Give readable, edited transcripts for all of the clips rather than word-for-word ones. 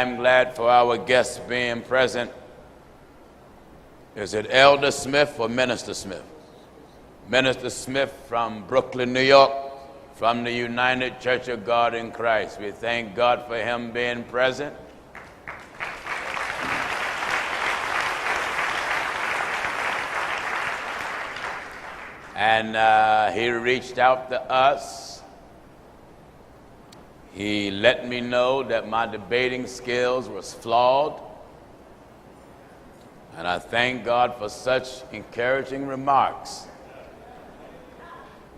I'm glad for our guests being present. Is it Elder Smith or Minister Smith? Minister Smith from Brooklyn, New York, from the United Church of God in Christ. We thank God for him being present. And he reached out to us. He let me know that my debating skills was flawed. And I thank God for such encouraging remarks.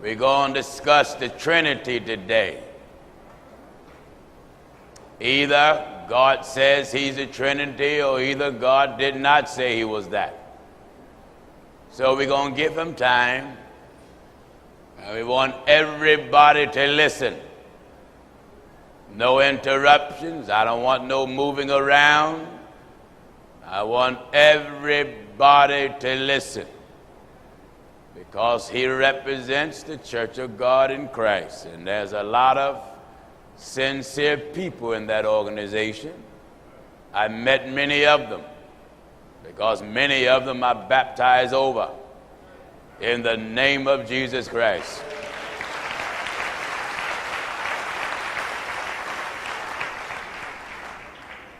We're going to discuss the Trinity today. Either God says he's a Trinity, or either God did not say he was that. So we're going to give him time. And we want everybody to listen. No interruptions. I don't want no moving around. I want everybody to listen, because he represents the Church of God in Christ. And there's a lot of sincere people in that organization. I met many of them, because many of them are baptized over in the name of Jesus Christ.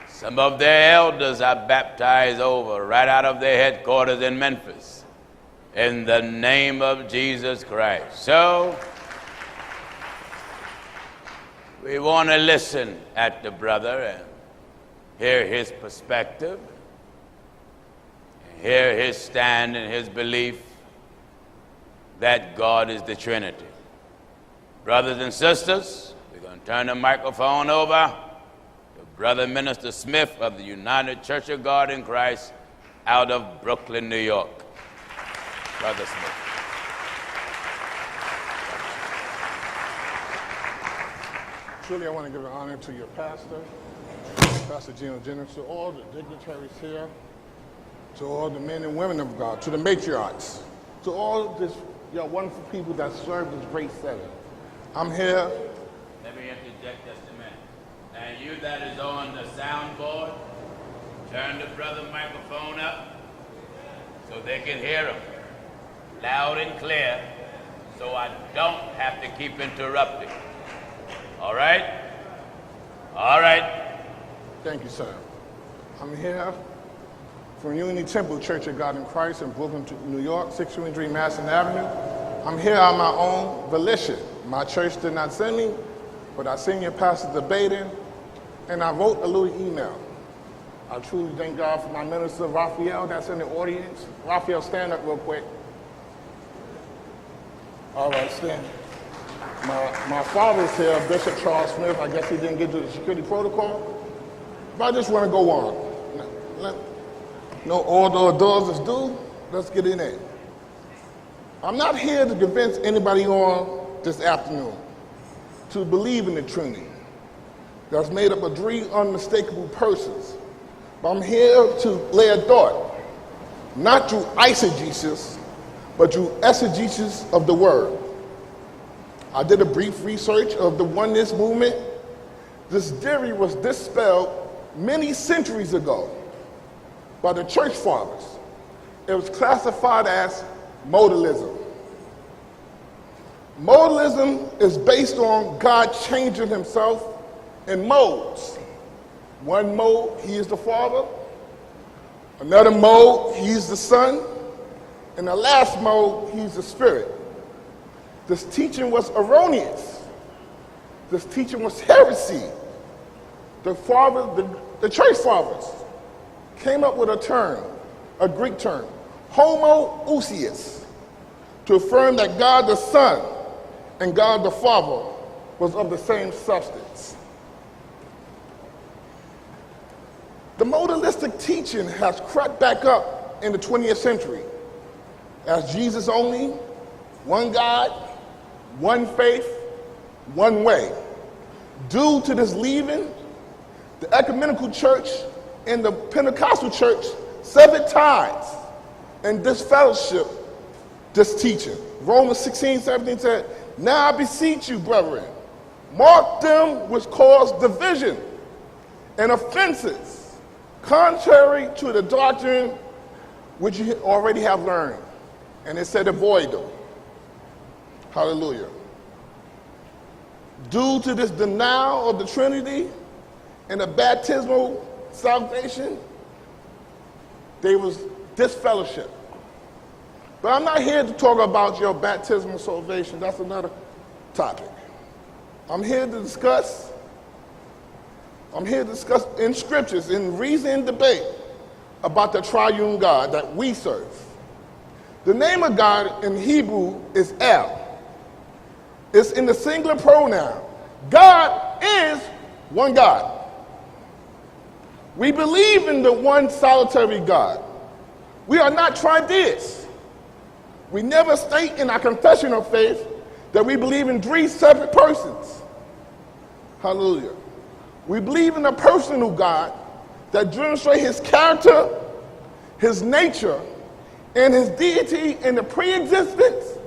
Some of their elders are baptized over right out of their headquarters in Memphis in the name of Jesus Christ. So we want to listen at the brother and hear his perspective, and hear his stand and his belief that God is the Trinity. Brothers and sisters, we're going to turn the microphone over to Brother Minister Smith of the United Church of God in Christ out of Brooklyn, New York. Brother Smith. Truly, I want to give an honor to your pastor, Pastor Gino Jennings, to all the dignitaries here, to all the men and women of God, to the matriarchs, to all this wonderful people that serve this great setting. I'm here. Let me interject just a minute. And you that is on the soundboard, turn the brother microphone up so they can hear him loud and clear, so I don't have to keep interrupting. All right? All right. Thank you, sir. I'm here from Unity Temple Church of God in Christ in Brooklyn, New York, 623 Madison Avenue. I'm here on my own volition. My church did not send me, but our senior pastor debated, and I wrote a little email. I truly thank God for my minister, Raphael, that's in the audience. Raphael, stand up real quick. All right, stand. My father's here, Bishop Charles Smith. I guess he didn't get to the security protocol. But I just want to go on. No order of doors is due. Let's get in there. I'm not here to convince anybody on this afternoon to believe in the Trinity that's made up of three unmistakable persons. But I'm here to lay a thought, not through eisegesis, but through exegesis of the Word. I did a brief research of the oneness movement. This theory was dispelled many centuries ago by the church fathers. It was classified as modalism. Modalism is based on God changing himself in modes. One mode, he is the Father. Another mode, he's the Son. And the last mode, he's the Spirit. This teaching was erroneous. This teaching was heresy. The church fathers came up with a term, a Greek term, homoousios, to affirm that God the Son and God the Father was of the same substance. The modalistic teaching has crept back up in the 20th century as Jesus only, one God, one faith, one way. Due to this leaving, the ecumenical church and the Pentecostal church severed ties and disfellowship this teaching. Romans 16:17 said, "Now I beseech you, brethren, mark them which cause division and offenses, contrary to the doctrine which you already have learned. And it said avoid them. Hallelujah. Due to this denial of the Trinity and the baptismal salvation, there was disfellowship. But I'm not here to talk about your baptismal salvation. That's another topic. I'm here to discuss in scriptures, in reason and debate, about the triune God that we serve. The name of God in Hebrew is El. It's in the singular pronoun. God is one God. We believe in the one solitary God. We are not trideists. We never state in our confession of faith that we believe in three separate persons. Hallelujah. We believe in a personal God that demonstrates his character, his nature, and his deity in the pre-existence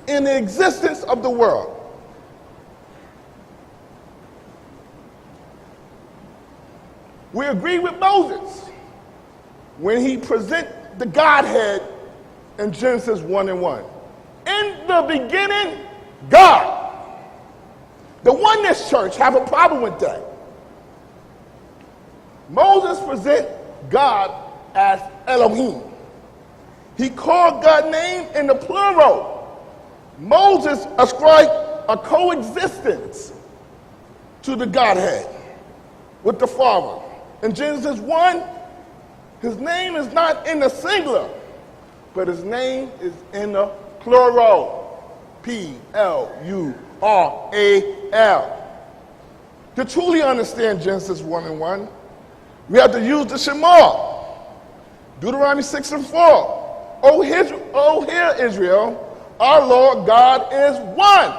and the existence of the world. We agree with Moses when he presented the Godhead in Genesis 1:1. In the beginning, God. The Oneness Church have a problem with that. Moses presents God as Elohim. He called God's name in the plural. Moses ascribed a coexistence to the Godhead with the Father. In Genesis 1, his name is not in the singular, but his name is in the plural. Plural. To truly understand Genesis 1:1, we have to use the Shema. Deuteronomy 6:4. O hear, Israel, our Lord God is one.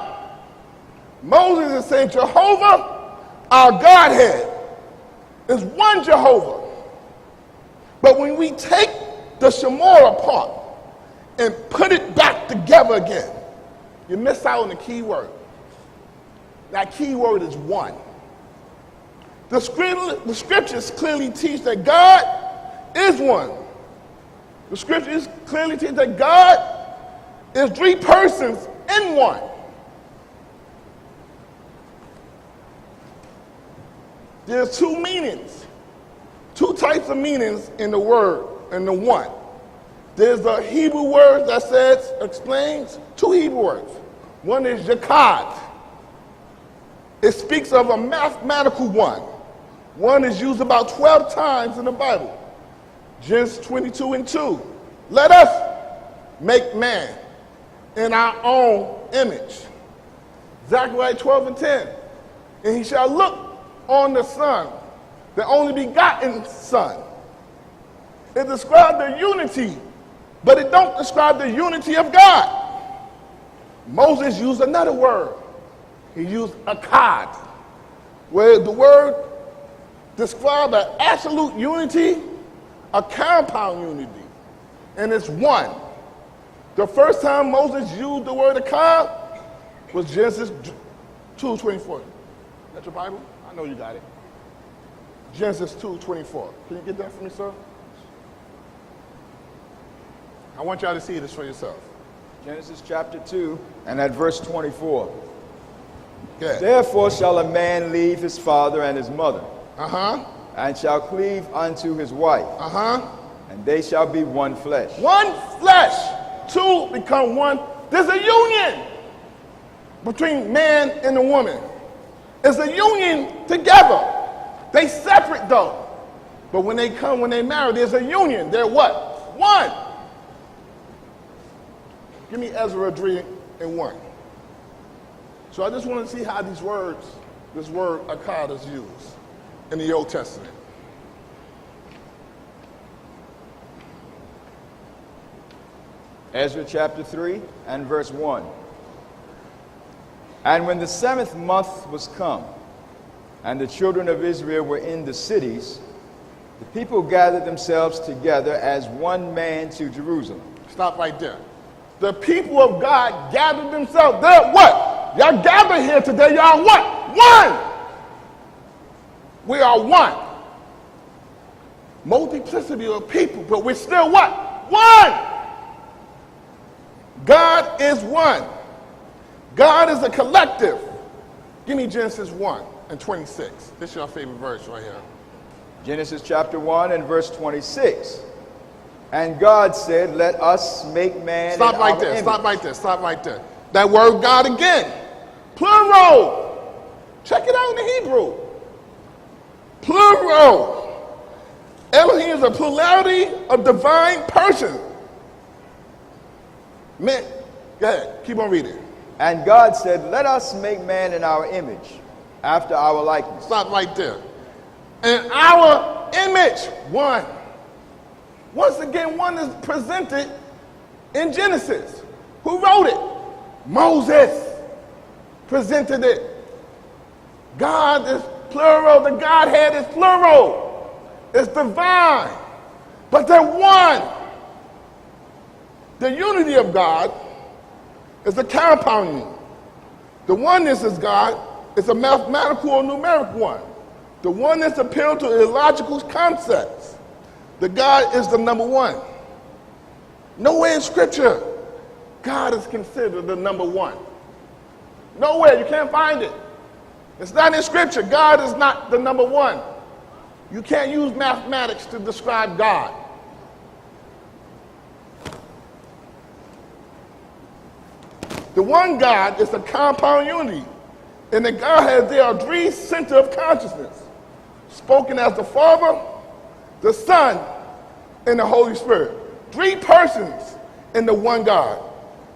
Moses is saying Jehovah, our Godhead, is one Jehovah. But when we take the Shema apart and put it back together again, you miss out on the key word. That key word is one. The scriptures clearly teach that God is one. The scriptures clearly teach that God is three persons in one. There's two meanings, two types of meanings in the word, in the one. There's a Hebrew word that explains two Hebrew words. One is yakad. It speaks of a mathematical one. One is used about 12 times in the Bible. Genesis 22:2. Let us make man in our own image. Zechariah 12:10. And he shall look on the Son, the only begotten Son. It describes the unity, but it don't describe the unity of God. Moses used another word. He used akkad, where the word describes an absolute unity, a compound unity, and it's one. The first time Moses used the word akkad was Genesis 2:24. That's your Bible? I know you got it. Genesis 2:24. Can you get that for me, sir? I want y'all to see this for yourself. Genesis chapter 2 and at verse 24. Okay. Therefore shall a man leave his father and his mother, And shall cleave unto his wife, and they shall be one flesh. One flesh. Two become one. There's a union between man and a woman. It's a union together. They separate though. But when they marry, there's a union. They're what? One. Give me Ezra 3:1. So I just want to see how this word akkad is used in the Old Testament. Ezra chapter 3 and verse 1. And when the 7th month was come, and the children of Israel were in the cities, the people gathered themselves together as one man to Jerusalem. Stop right there. The people of God gathered themselves. They're what? Y'all gathered here today. Y'all what? One. We are one. multiplicity of people, but we're still what? One. God is one. God is a collective. Give me Genesis 1:26. This is your favorite verse right here. Genesis chapter 1 and verse 26. And God said, let us make man Stop in right our there. image. Stop right there. Stop right there. That word God again. Plural. Check it out in the Hebrew. Plural. Elohim is a plurality of divine persons. Man, go ahead. Keep on reading. And God said, let us make man in our image, after our likeness. Stop right there. In our image, one. Once again, one is presented in Genesis. Who wrote it? Moses presented it. God is plural. The Godhead is plural. It's divine. But they're one. The unity of God is a compound unity. The oneness is God. It's a mathematical or numeric one. The oneness appeals to illogical concepts. The God is the number one. Nowhere in Scripture, God is considered the number one. Nowhere. You can't find it. It's not in Scripture. God is not the number one. You can't use mathematics to describe God. The one God is a compound unity. In the Godhead, there are three centers of consciousness, spoken as the Father, the Son, and the Holy Spirit. Three persons in the one God.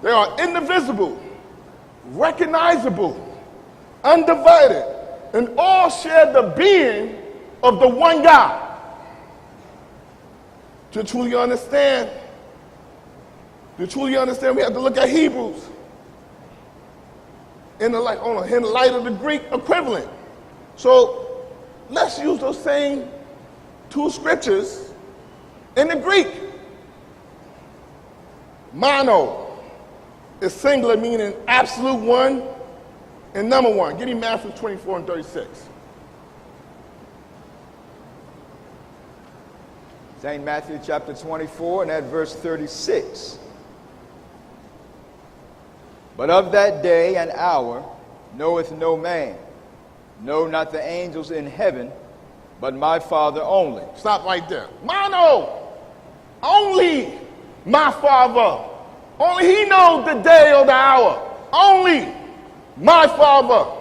They are indivisible, recognizable, undivided, and all share the being of the one God. To truly understand, we have to look at Hebrews in the light of the Greek equivalent. So let's use those same two scriptures in the Greek. Mono is singular, meaning absolute one, and number one. Give me Matthew 24:36. St. Matthew chapter 24 and at verse 36. But of that day and hour knoweth no man, no, not the angels in heaven, but my Father only. Stop right there. Mono, only my Father. Only He knows the day or the hour. Only my Father.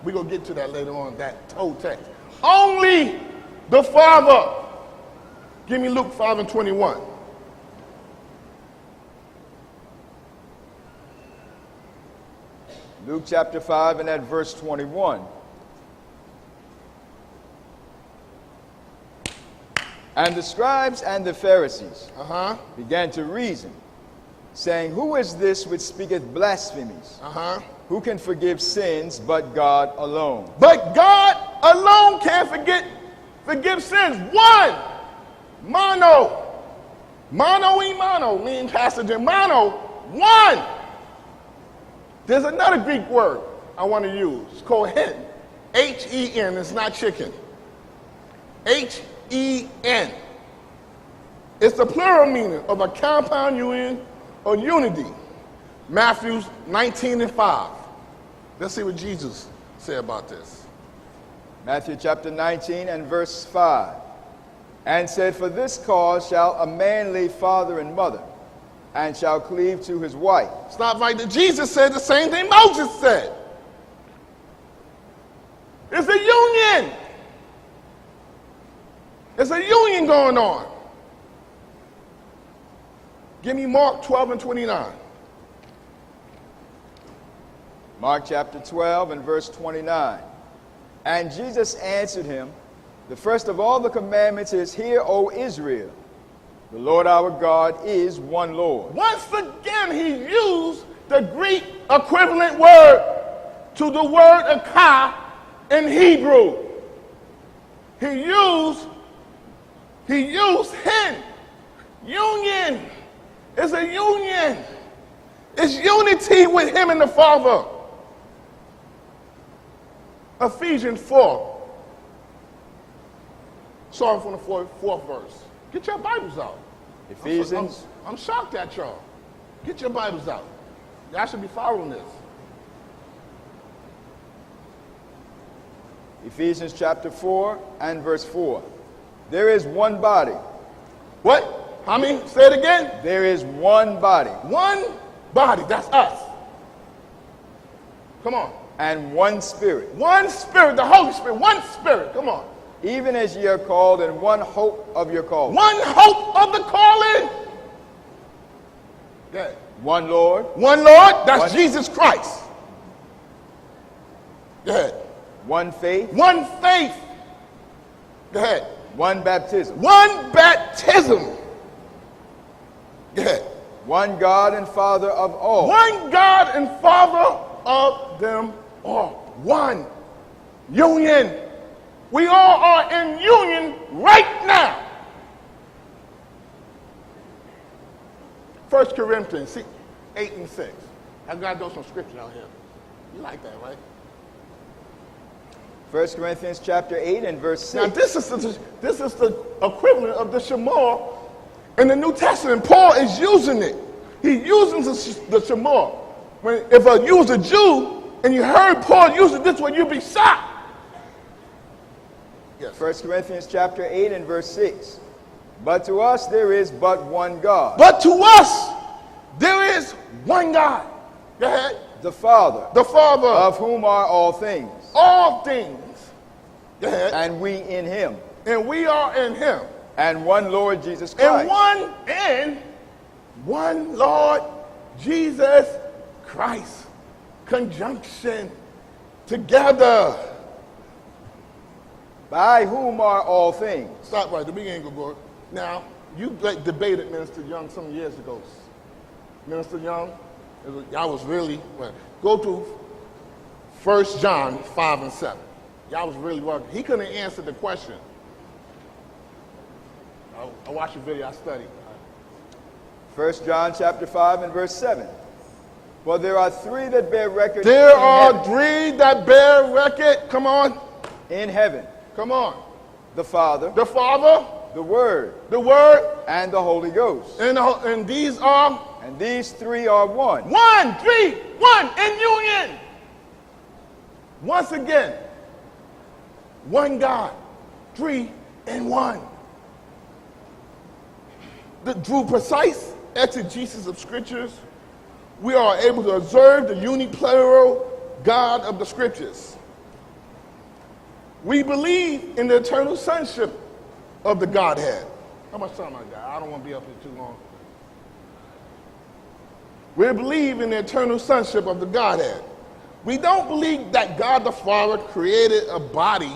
We're going to get to that later on, that whole text. Only the Father. Give me Luke 5:21. Luke chapter 5 and at verse 21. And the scribes and the Pharisees began to reason, saying, who is this which speaketh blasphemies? Who can forgive sins but God alone? But God alone can forgive sins. One. Mono. Mono e mono means passage in mono. One. There's another Greek word I want to use. It's called hen. H-E-N. It's not chicken. H-E-N. It's the plural meaning of a compound union or unity. Matthew 19:5. Let's see what Jesus said about this. Matthew chapter 19 and verse 5. And said, for this cause shall a man leave father and mother, and shall cleave to his wife. Stop right there. Jesus said the same thing Moses said. It's a union. It's a union going on. Give me Mark 12:29. Mark chapter 12 and verse 29. And Jesus answered him, the first of all the commandments is, hear, O Israel, the Lord our God is one Lord. Once again, he used the Greek equivalent word to the word akah in Hebrew. He used hen. Union. It's a union. It's unity with him and the Father. Ephesians 4. Starting from the fourth verse. Get your Bibles out. Ephesians. I'm shocked at y'all. Get your Bibles out. Y'all should be following this. Ephesians chapter 4 and verse 4. There is one body. What? How many? Say it again. There is one body. One body. That's us. Come on. And one Spirit. One Spirit. The Holy Spirit. One Spirit. Come on. Even as ye are called in one hope of your calling. One hope of the calling. Yeah. One Lord. One Lord. That's Jesus Christ. Go ahead. One faith. One faith. Go ahead. One baptism. One baptism. Go ahead. One God and Father of all. One God and Father of them all. One. Union. We all are in union right now. 1 Corinthians 8 and 6. I got those some scripture out here. You like that, right? 1 Corinthians chapter 8 and verse 6. Now this is the equivalent of the Shema in the New Testament. Paul is using it. He uses the Shema. If you was a Jew and you heard Paul use it this way, you'd be shocked. Yes. 1 Corinthians chapter 8 and verse 6. But to us there is but one God. But to us there is one God. Go ahead. The Father. The Father. Of whom are all things. All things. Go ahead. And we in him. And we are in him. And one Lord Jesus Christ. And one Lord Jesus Christ. Conjunction. Together. By whom are all things. Stop right. The beginning, go. Now, you debated Minister Young some years ago. Minister Young, y'all was really, go to 1 John 5 and 7. Y'all was really working. He couldn't answer the question. I watched your video, I studied. 1 John chapter 5 and verse 7. For there are three that bear record. There are three that bear record. Come on. In heaven. Come on. The Father. The Father. The Word. The Word. And the Holy Ghost. And these are. And these three are one. One, three, one in union. Once again. One God. Three in one. Through precise exegesis of scriptures, we are able to observe the uniplural God of the scriptures. We believe in the eternal sonship of the Godhead. How much time I got? I don't want to be up here too long. We believe in the eternal sonship of the Godhead. We don't believe that God the Father created a body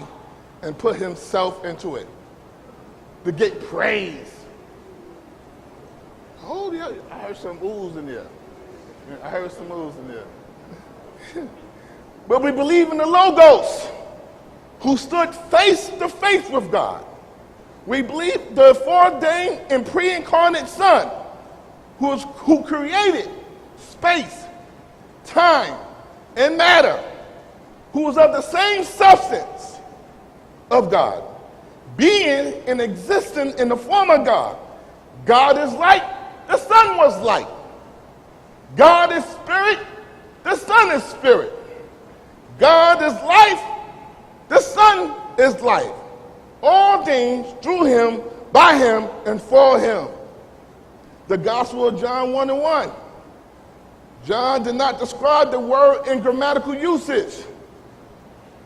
and put himself into it to get praise. Oh, yeah, I heard some oohs in there. I heard some oohs in there. But we believe in the Logos, who stood face to face with God. We believe the foreordained and pre-incarnate Son, who created space, time, and matter, who was of the same substance of God, being and existing in the form of God. God is light, the Son was light. God is spirit, the Son is spirit. God is life, the Son is life. All things through him, by him, and for him. The Gospel of John 1 and 1. John did not describe the word in grammatical usage.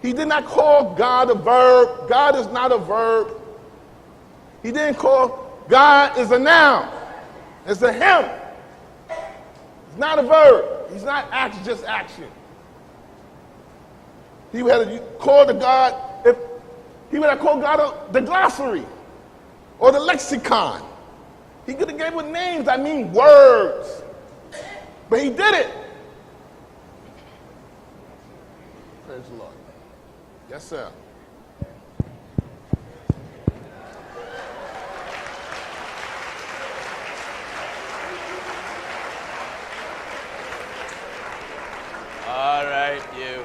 He did not call God a verb. God is not a verb. He didn't call God is a noun. It's a him. It's not a verb. He's not just action. He would have called the God, if he would have called God the glossary or the lexicon. He could have gave it names, I mean words. But he did it. Praise the Lord. Yes, sir. All right, you.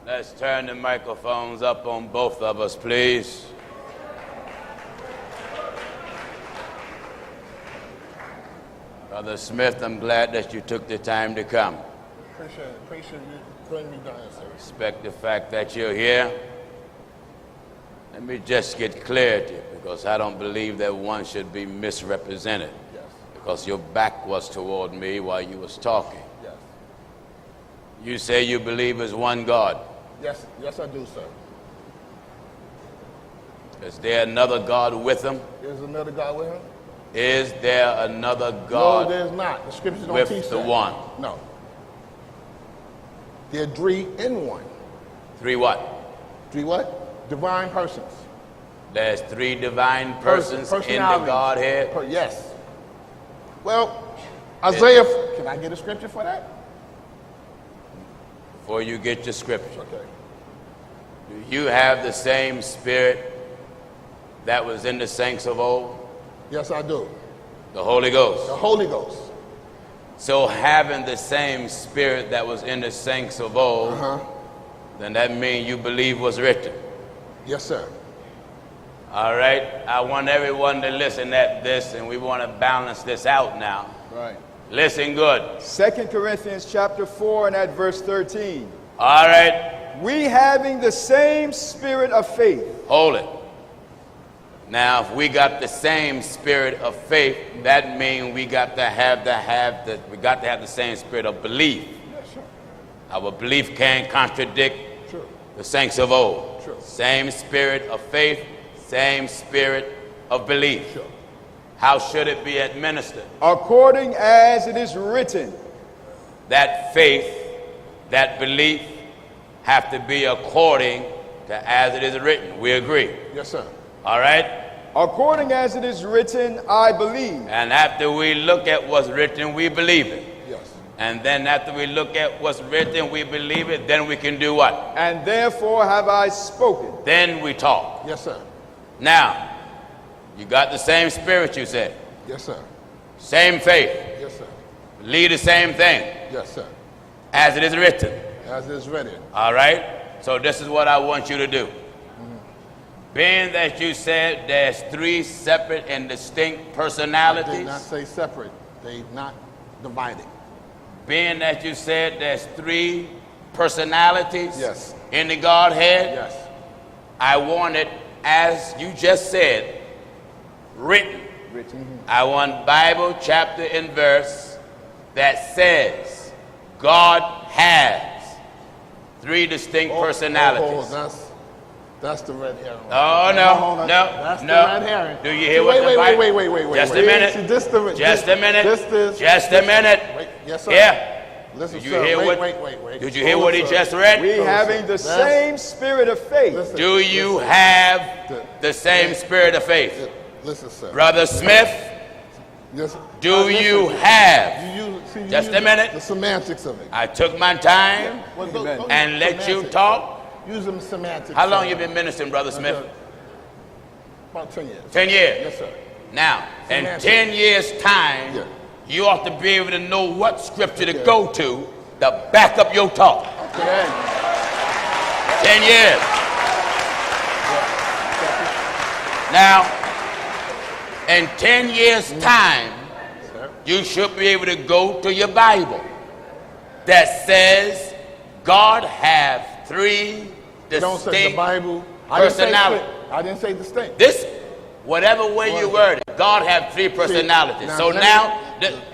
Let's turn the microphones up on both of us, please. Brother Smith, I'm glad that you took the time to come. Appreciate it. Appreciate you bringing me down, sir. Respect the fact that you're here. Let me just get clarity, because I don't believe that one should be misrepresented. Yes. Because your back was toward me while you was talking. Yes. You say you believe there's one God. Yes. Yes, I do, sir. Is there another God with him? Is another God with him? Is there another God? No, there's not. The scriptures don't with teach the that. one? No. They're three in one. Three what? Three what? Divine persons. There's three divine persons in the Personalities. Godhead? Yes. Well, Isaiah, can I get a scripture for that? Before you get your scripture, Okay. do you have the same spirit that was in the saints of old? Yes, I do. The Holy Ghost. The Holy Ghost. So having the same spirit that was in the saints of old, then that means you believe what's written. Yes, sir. All right, I want everyone to listen at this, and we want to balance this out now. Right. Listen good. 2 Corinthians chapter 4 and at verse 13. All right, We having the same spirit of faith. hold it. Now, if we got the same spirit of faith, that means we got to have the same spirit of belief. Yes, sure. Our belief can't contradict Sure. the saints of old. Sure. Same spirit of faith, same spirit of belief. Sure. How should it be administered? According as it is written. That faith, that belief, have to be according to as it is written. We agree. Yes, sir. All right? According as it is written, I believe. And after we look at what's written, we believe it. Yes. And then after we look at what's written, we believe it, then we can do what? And therefore have I spoken. Then we talk. Yes, sir. Now, you got the same spirit, you said. Yes, sir. Same faith. Yes, sir. Believe the same thing Yes, sir. as it is written. As it is written. All right? So this is what I want you to do. Being that you said there's three separate and distinct They did personalities. not say separate. They not divided. Being that you said there's three personalities Yes. in the Godhead. Yes. I want it, as you just said, written. I want Bible chapter and verse that says God has three distinct personalities. That's the red herring. Oh, no. That's no. the red herring. Do you hear wait, what the Bible... wait. Just a minute. See, this the, Just a minute. This, Just a minute. Wait, yes, sir. Yeah. Listen, Did you sir. hear what? Wait. Did you hear what he just read? We having the same spirit of faith. Listen, Do you have the same spirit of faith? Listen, sir. Brother Smith, Yes, do you have? you Just use a minute. The semantics of it. I took my time and let you talk. Use them semantics. How long you been ministering, Brother Smith? About 10 years. 10 years. Yes, sir. Now, in Semantics. 10 years' time, Yeah. you ought to be able to know what scripture to go to back up your talk. Okay. 10 years. Now, in 10 years' time, you should be able to go to your Bible that says God have three Don't say the distinct Bible. personalities. I didn't say distinct. This, whatever way you word it, God have three personalities. So now,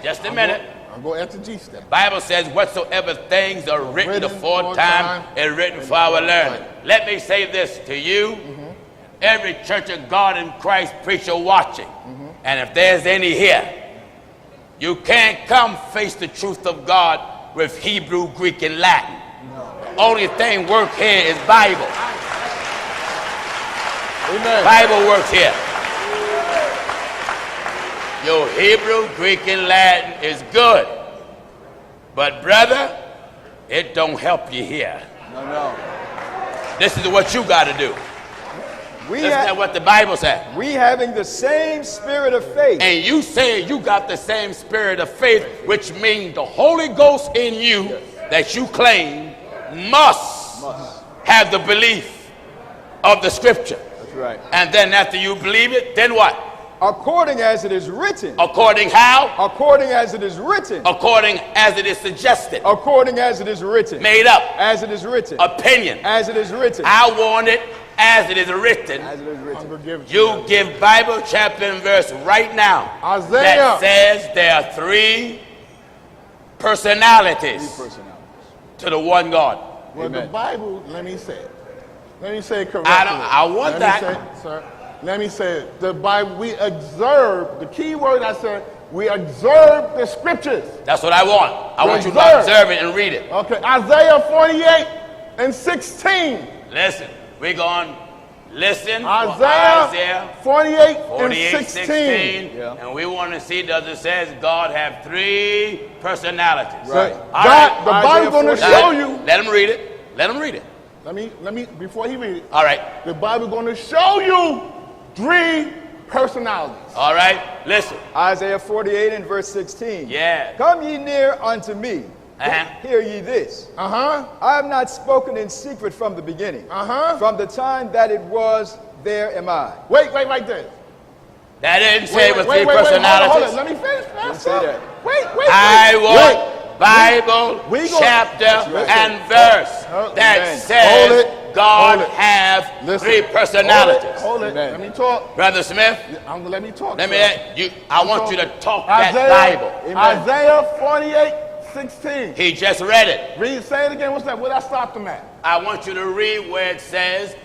just a minute. I'm going to exegese that. Bible says whatsoever things are written aforetime and written for our learning. Let me say this to you, every Church of God in Christ preacher watching, and if there's any here, you can't come face the truth of God with Hebrew, Greek, and Latin. The only thing work here is Bible. Amen. Bible works here. Your Hebrew, Greek, and Latin is good. But brother, it don't help you here. No. This is what you got to do. That's what the Bible says. We having the same spirit of faith. And you say you got the same spirit of faith, which means the Holy Ghost in you that you claim must have the belief of the Scripture. That's right. And then after you believe it, then what? According as it is written. According how? According as it is written. According as it is suggested. According as it is written. Made up. As it is written. Opinion. As it is written. I want it as it is written. As it is written. You give Bible chapter and verse right now. Isaiah. That says there are three personalities to the one God. Well, Amen. the Bible, let me say it. Let me say it correctly. I want that. Let me say it, sir. Let me say it. The Bible, we observe, the key word I said, we observe the Scriptures. That's what I want. I want you to Observe. observe it and read it. Okay, Isaiah 48 and 16. Listen, we're going to listen for Isaiah 48 and 16. Yeah. And we want to see, does it says God have three personalities? Right. All God, the right. Bible going to show you. Let him read it. Let him read it. Let me, before he read it, All right. the Bible going to show you three personalities. All right. Listen. Isaiah 48 and verse 16. Yeah. Come ye near unto me. Uh-huh. Hear ye this. Uh-huh. I have not spoken in secret from the beginning. Uh-huh. From the time that it was, there am I. Wait right there. That didn't say with three Hold personalities. on. Let me finish, Didn't Pastor. say that. Wait. I want Bible We gonna- chapter Listen. and verse that Amen. says Hold it. God Hold it. have Listen. three personalities. Hold it. Amen. Let me talk. Brother Smith, Let me talk. let me. sir. I want you to talk that Isaiah, Bible. Amen. Isaiah 48, 16. He just read it. Read, say it again. What's that? Where I stopped him at? I want you to read where it says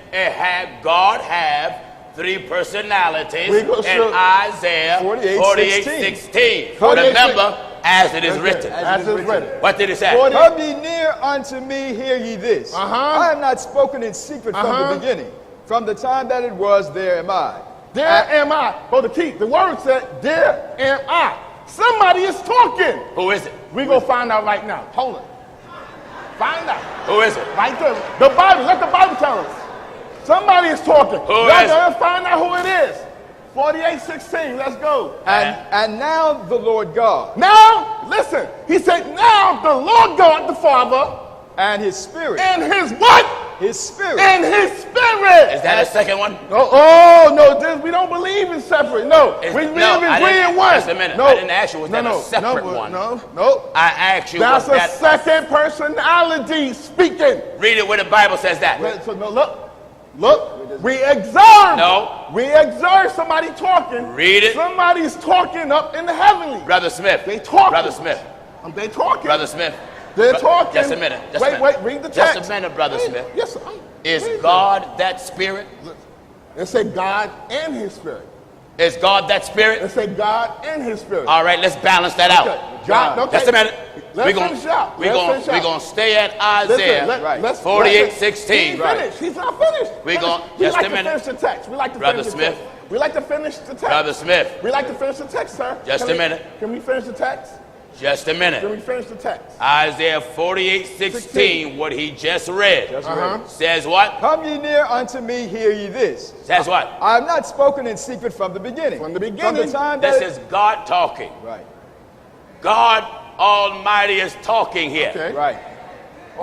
God have three personalities We gonna in show- Isaiah 48, 16. 48, Remember, as it is written. As it is written. What did it say? 40. Come ye near unto me, hear ye this. Uh-huh. I have not spoken in secret from Uh-huh. the beginning. From the time that it was, there am I. There am I. Oh, the key. The word said, there am I. Somebody is talking. Who is it? We gonna find out right now. Hold it. Find out. Who is it? Right there. The Bible. Let the Bible tell us. Somebody is talking. Who Let's is it? find out who it is. 48:16. Let's go. And now the Lord God Now, listen. He said, now the Lord God, the Father, and his spirit. and his what? His spirit. And his spirit. Is that a second one? No, we don't believe in separate. No, Is- we no, believe I in three didn't- in one. just a minute. No, I didn't ask you, was that a separate one? No. I asked you, That's was a that? second personality speaking. Read it where the Bible says that. So no, look. We observe. No. We observe somebody talking. Read it. Somebody's talking up in the heavenly. Brother Smith. They talking. Brother Smith. They talking. Brother Smith. They're talking. Just a minute. Just a minute. Wait. Read the text. Just a minute, Brother Smith. Yes, sir. Is Read it. God that spirit? It said God and His Spirit. Is God that spirit? It said God and His Spirit. All right, let's balance that out. Okay. God. Okay. Just a minute. Let's finish out. We're going to stay at Isaiah let's 48:16. He's not finished. We gon- We just like a to minute. finish the text. We like to Brother finish Smith. the text. We like to finish the text. Brother Smith. We like to finish the text, sir. Just Can a minute. Can we finish the text? Just a Can minute. we finish the text? Isaiah 48:16, what he just read, says what? Come ye near unto me, hear ye this. Says what? I have not spoken in secret from the beginning. From the beginning. From the time that This is God talking. Right. God Almighty is talking here. Okay. Right.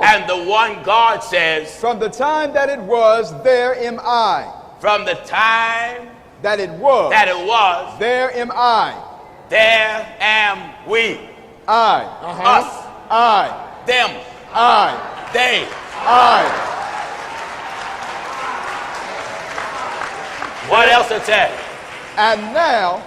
And the one God says, From the time that it was, there am I. from the time That it was. There am I. there am we. I. Us, I. them, I. they. I. What else it says? And now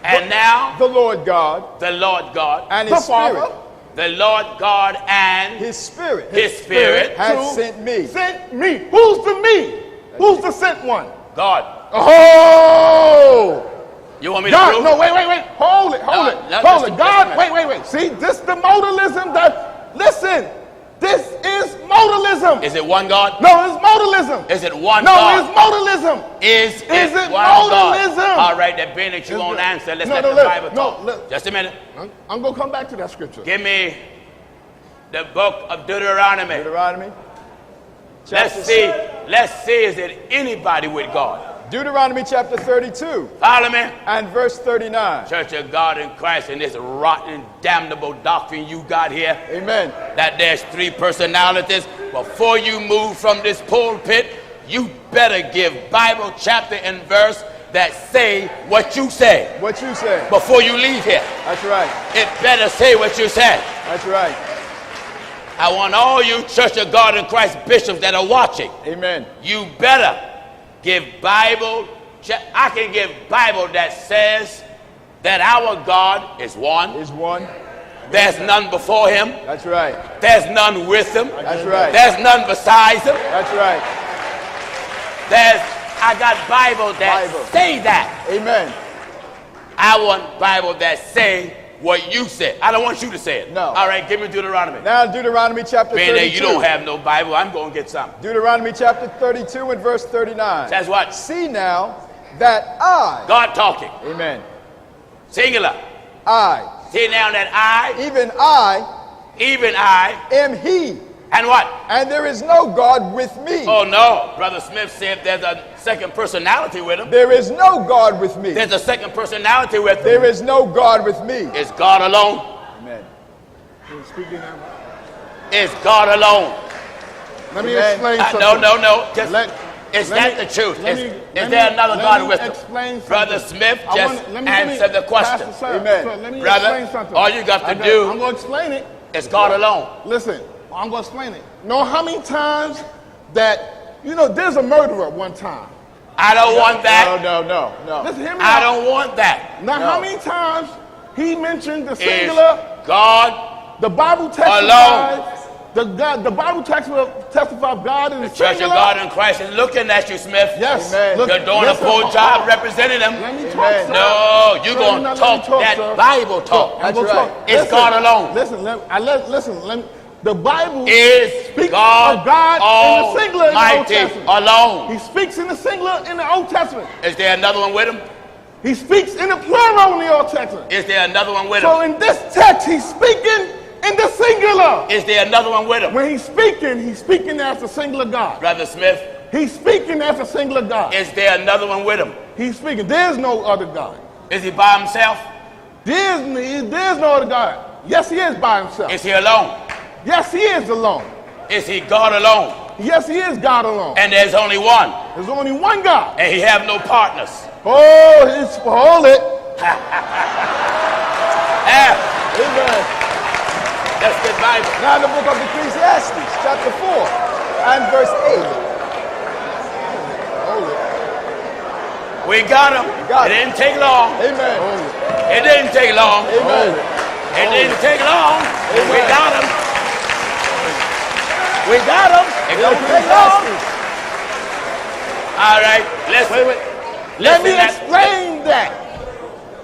And now, the Lord God the Lord God, and The his spirit. Father. the Lord God and His spirit. His Spirit, has sent me. Sent me. Who's the me? Who's the sent one? God. Oh! You want me to God, prove? no, wait. Hold it. No, Hold just it. a God, minute. wait. See, this the modalism that, listen, this is modalism. Is it one God? No, it's modalism. Is it one No, God? it's modalism. Is it it one modalism? God? All right, that being that you Is won't it- answer, let's No, let no, the look, Bible no, talk. look. Just a minute. I'm going to come back to that scripture. Give me the book of Deuteronomy. Deuteronomy. Let's see, is it anybody with God? Deuteronomy chapter 32 Follow me? and verse 39. Church of God in Christ, and this rotten, damnable doctrine you got here, Amen. that there's three personalities. Before you move from this pulpit, you better give Bible chapter and verse that say what you say. What you say. Before you leave here, That's right. it better say what you said. That's right. I want all you Church of God in Christ bishops that are watching, Amen. you better give Bible. I can give Bible that says that our God is one. Is one. There's none before him. That's right. There's none with him. That's right. There's none besides him. That's right. I got Bible that say that. Amen. I want Bible that say what you said. I don't want you to say it. No. All right, give me Deuteronomy. Now Deuteronomy chapter Being 32. that you don't have no Bible, I'm going to get some. Deuteronomy chapter 32 and verse 39. Says what? See now that I. God talking. Amen. Singular. I. See now that I, Even I am he. and what? And there is no God with me. Oh no, Brother Smith said there's a second personality with him. There is no God with me. There's a second personality with him. There is no God with me. It's God alone. Amen. Speaking now. It's God alone. Let me Amen. explain something. No. Just, is let that me- the truth? let Is me- there another God with explain him? something. Brother Smith I just wanna- let me- answered the question. Pastor, sir, Amen. sir, let me Brother, explain something. all you got to do- I'm going to explain it. It's God alone. Listen, I'm going to explain it. Know how many times that, there's a murderer one time. I don't want that. No. Listen, hear me I out. don't want that. Now, No. how many times he mentioned the It's singular, God. the Bible testifies, the Bible testifies God is The Church of singular. God in Christ is looking at you, Smith. Yes. Amen. Look, You're doing listen, a poor job representing Let him. me talk, Amen. sir. No, you're Sir, going not to let me talk that sir. Bible talk. I'm That's gonna right. talk. It's Listen, God alone. Listen. The Bible Is speaks God of God in the singular in the Old Almighty Testament. alone. He speaks in the singular in the Old Testament. Is there another one with him? He speaks in the plural in the Old Testament. Is there another one with So him? in this text, he's speaking in the singular. Is there another one with him? When he's speaking as a singular God. Brother Smith, He's speaking as a singular God. is there another one with him? He's speaking. There's no other God. Is he by himself? There's no other God. Yes, he is by himself. Is he alone? Yes, he is alone. Is he God alone? Yes, he is God alone. And there's only one. There's only one God. And he have no partners. Oh, hold it. Amen. That's the Bible. Now the book of Ecclesiastes, chapter 4 and verse 8. Hold it. We got him. got It him. didn't take long. Amen. Hold it. It didn't take long. Amen. It didn't take long. We Amen. got him. We got him. It don't take long. All right. Listen. Wait. Let me Listen, explain that.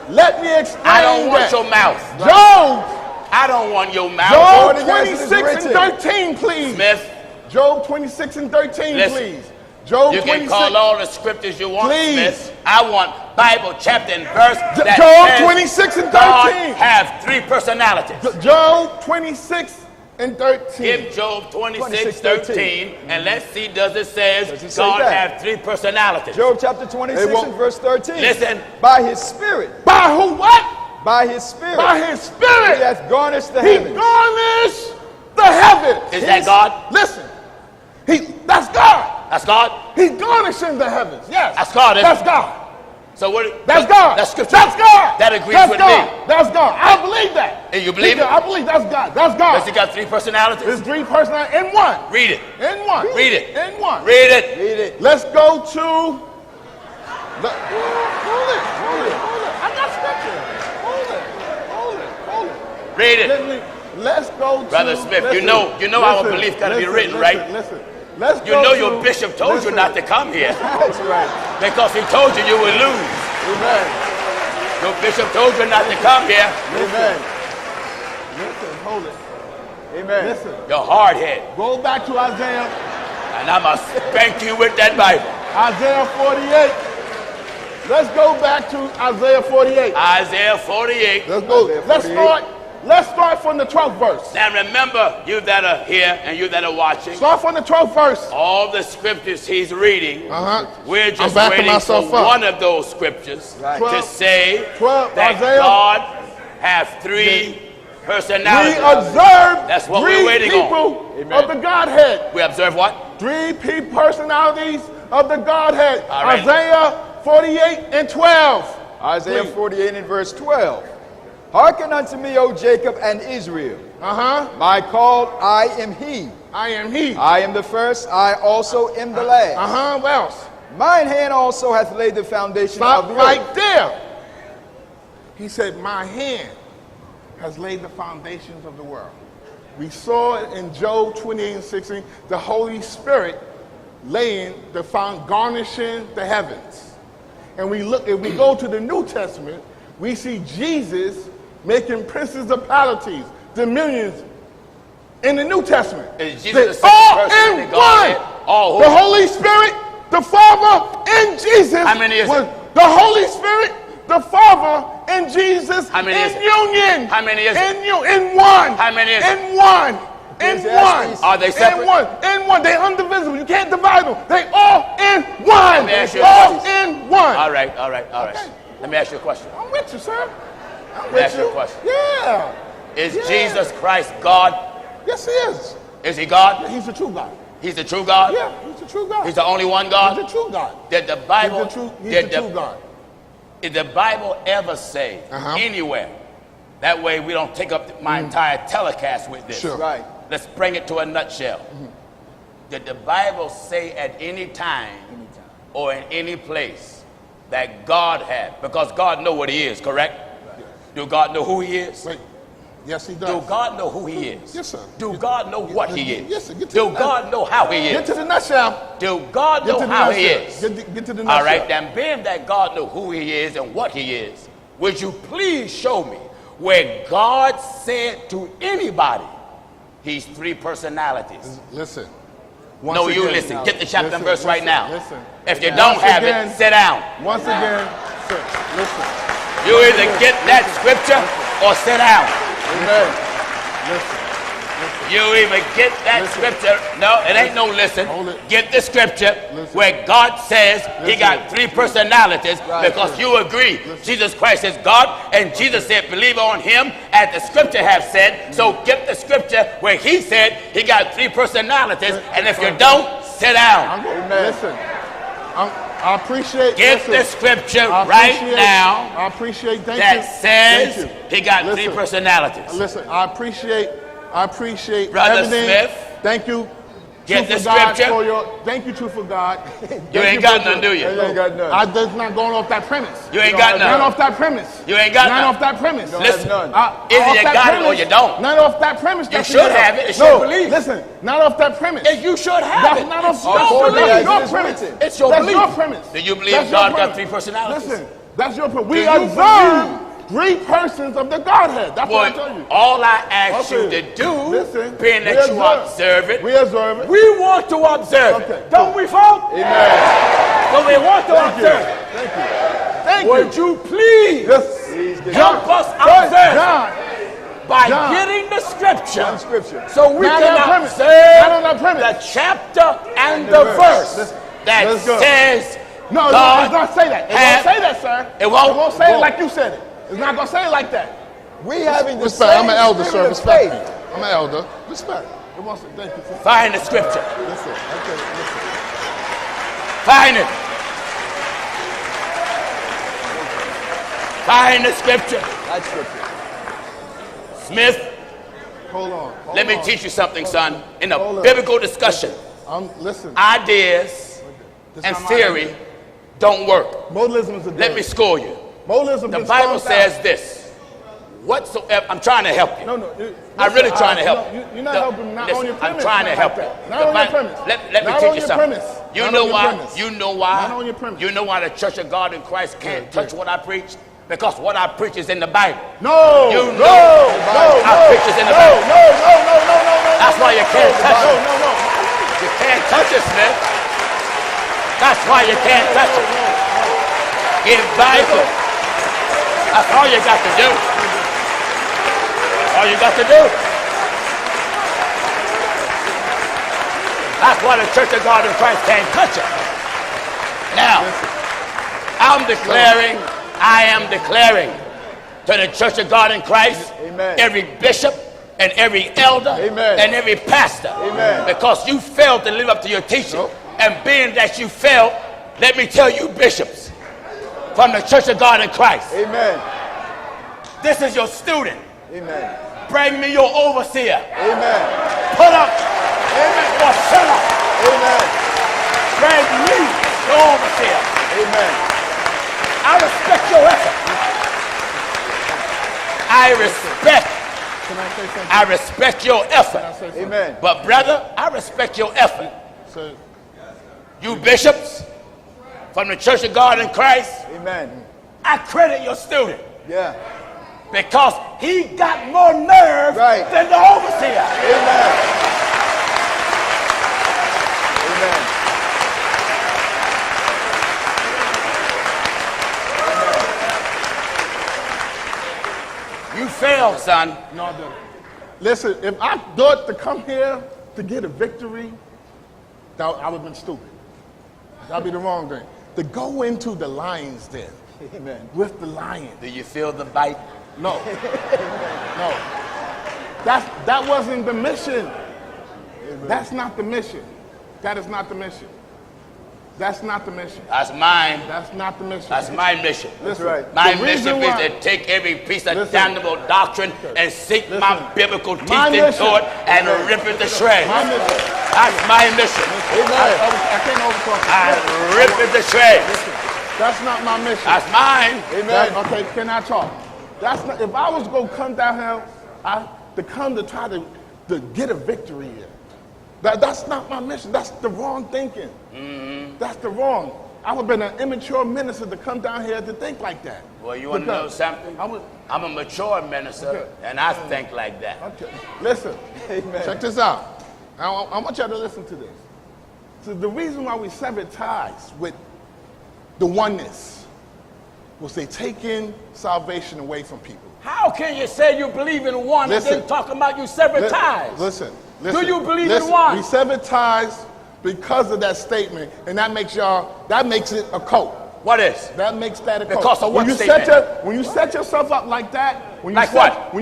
Let me explain I don't want that. your mouth. Job, I don't want your mouth. Job Lord, yes, it is 26 and written. 13, please. Smith, Job 26 and 13, Listen. please. Job you 26. can call all the scriptures you want, Please. Smith. I want Bible chapter and verse that Job says 26 and 13. God have three personalities. Job 26 and 13. Give Job 26, 13, and let's see, does it Does it say say God that? have three personalities? Job chapter 26 It won't- and verse 13. Listen. By his spirit. By who what? By his spirit. By his He spirit. hath garnished the He heavens. garnished the heavens. Is that God? Listen. That's God. That's God? He's garnishing the heavens. Yes. That's God, isn't That's it? God. So what? That's God. That's scripture. That's God. That agrees That's with God. me. That's God. I believe that. And you believe it? I believe that's God. That's God. Does he got three personalities? There's three personalities in one. Read it. In one. Read it. In one. Read it. Read it. Let's go to. Hold it. I got scripture. Hold it. Read it. Let's go to. Brother Smith, you know our belief gotta be written, right? Listen. Let's You go know to, your bishop told you not to come here That's right. because he told you you would lose. Amen. Your bishop told you not to come here. Amen. Listen, hold it. Amen. Listen. You're hard head. Go back to Isaiah. And I'm going to spank you with that Bible. Isaiah 48. Let's go back to Isaiah 48. Isaiah 48. Let's go. Isaiah Let's 48. start Let's start from the 12th verse. Now remember, you that are here and you that are watching, Start from the 12th verse. all the scriptures he's reading, we're just backing waiting for myself up. one of those scriptures Right. to say 12, that Isaiah. God has three We personalities. observe That's what three we're waiting on. people Amen. of the Godhead. We observe what? Three personalities of the Godhead. All right. Isaiah 48 and 12. Isaiah Please. 48 and verse 12. Hearken unto me, O Jacob and Israel. My called, I am he. I am he. I am the first, I also am the last. What else? Mine hand also hath laid the foundation Stop of the right earth. there. He said, my hand has laid the foundations of the world. We saw it in Job 28 and 16, the Holy Spirit laying the garnishing the heavens. And if we go to the New Testament, we see Jesus making principalities, dominions in the New Testament. Is Jesus They the second all person in in the Godhead? one. All The who? Holy Spirit, the Father, and Jesus. How many is was it? The Holy Spirit, the Father, and Jesus How many is in it? union. How many is it? In one. How many is it? In one. In Ecclesiastes. one. Are they separate? In one. They're indivisible. You can't divide them. They all in one. me ask you All this. in one. All right. Okay. Let me ask you a question. I'm with you, sir. I'm me with ask you you. a question. Yeah. Is Yeah. Jesus Christ God? Yes, he is. Is he God? He's the true God. He's the true God? Yeah, he's the true God. He's the only one He's God? the true God. Did the Bible, He's the did true God. Did the Bible ever say anywhere? That way we don't take up my entire telecast with this. Sure. Right. Let's bring it to a nutshell. Did the Bible say at any time or in any place that God had, because God know what he is, correct? Do God know who he is? Wait. Yes, he does. Do God know who he is? Yes, sir. Do God know what he is? Yes, sir. Get to Do the God know how he Get is? to the nutshell. Do God Get know to the how he nutshell. is? Get to the nutshell. All right, then being that God know who he is and what he is, would you please show me where God said to anybody, he's three personalities? Listen. No, you again, listen. Get the chapter and listen, verse right now. Listen. If you don't Once have again- it, sit down. Once again, sir, listen. You either get that scripture or sit down. Amen. Listen. You either get that scripture. No, it ain't no listen. Hold it. Get the scripture Listen. where God says he Listen. got three personalities because you agree Jesus Christ is God and Jesus said believe on him as the scripture have said. So get the scripture where he said he got three personalities, and if you don't, sit down. Listen. I appreciate. Get listen, the scripture I right appreciate- now I appreciate. Thank that you. says Thank you. he got three Listen. personalities. Listen, I appreciate Brother everything. Smith, Thank you. get Truthful the God, scripture. for your. Thank you, truthful God. You ain't got none, do you? You ain't got none. I just not going off that premise. You ain't got None none. off that premise. You ain't got none none. off that premise. Listen, none. Off either you that got it or premise. you don't. None off that premise. You that should have it. It's your belief. Listen, not off that premise. You should have That's it. not off It's your your belief. belief. Your It's premise. written. It's your That's belief. your premise. Do you believe That's your God got premise. three personalities? Listen, that's your premise. We Do you observe three persons of the Godhead. That's what I tell Boy, you. all I ask you Okay. to do, Listen, being we that you observe. observe it, We observe it. we want to observe Okay. it. Don't we, folks? Amen. So we want to Thank you. observe it. Thank you. Thank Would you. you please Yes. help us observe John. by John. getting the scripture One scripture. so we Not can on premise. observe Not on that premise. the chapter and the verse that Let's go. says No, it God does not say that. It had- won't say that, sir. It won't? It won't say it like you said it. It's not going to say it like that. We having the Respect. same I'm an elder, sir. spirit of Respect faith. me. I'm an elder. Respect. It won't say, thank you. find the scripture. Listen. Okay. Listen. Find it. Find the scripture. That scripture. Smith, Hold on. let me teach you something, son. In Hold a on. biblical discussion, Listen. ideas This and not my theory idea. don't work. Modalism is a Let me school you. Modalism The been Bible stomped out. says this. Whatsoever, I'm trying to help you. No. I'm really trying to help you. You're not The- helping. Not listen, on your premise. I'm trying to not help like you. that. Not The on your Bible- premise. Let me Not teach on you your something. premise. You Not know on your why? premise. You know why? Not on your premise. You know why the Church of God in Christ can't touch what I preach? Because what I preach is in the Bible. No. You no. know No. our pictures in the Bible. No. That's why you can't touch it. No. You can't touch it, Smith. That's why you can't touch it. In Bible. That's all you got to do. all you got to do. That's why the Church of God in Christ can't touch it. Now, I am declaring to the Church of God in Christ, Amen. every bishop and every elder Amen. and every pastor, Amen. because you failed to live up to your teaching. Nope. And being that you failed, let me tell you, bishops from the Church of God in Christ, Amen. this is your student. Amen. Bring me your overseer. Amen. Put up, amen, or shut up. Amen. Bring me your overseer. Amen. I respect your effort. Can I say something? I respect your effort. Can I say something? Amen. But brother, I respect your effort. So, You bishops from the Church of God in Christ, Amen. I credit your student Yeah. because he got more nerve Right. than the overseer. Amen. Amen. You failed, son. no, I didn't. Listen, if I thought to come here to get a victory, I would have been stupid. That'd be the wrong thing. To go into the lion's den Amen. with the lion. Do you feel the bite? No. No. That wasn't the mission. That's not the mission. That is not the mission. That's not the mission. That's mine. That's not the mission. That's my mission. Listen, right. My the mission reason is why- to take every piece of Listen. damnable doctrine and sink my Listen. biblical teeth My into mission. it and rip it to shreds. My mission. That's my mission. I can't overtalk you. I rip it to shreds. Listen, that's not my mission. That's mine. Amen. Okay, can I talk? That's not. If I was gonna come down here, to try to get a victory here. That's not my mission. That's the wrong thinking. That's the wrong. I would have been an immature minister to come down here to think like that. Well, you want to know something? I'm a mature minister, Okay. and I think like that. Okay. Listen. Amen. Check this out. I want y'all to listen to this. So the reason why we severed ties with the oneness was they taking salvation away from people. How can you say you believe in one Listen. and then talking about you severed ties? Listen. Do you believe in one? We severed ties because of that statement, and that makes it a cult. What is? That makes that a cult. Because of what when you statement? when you set yourself up like that, when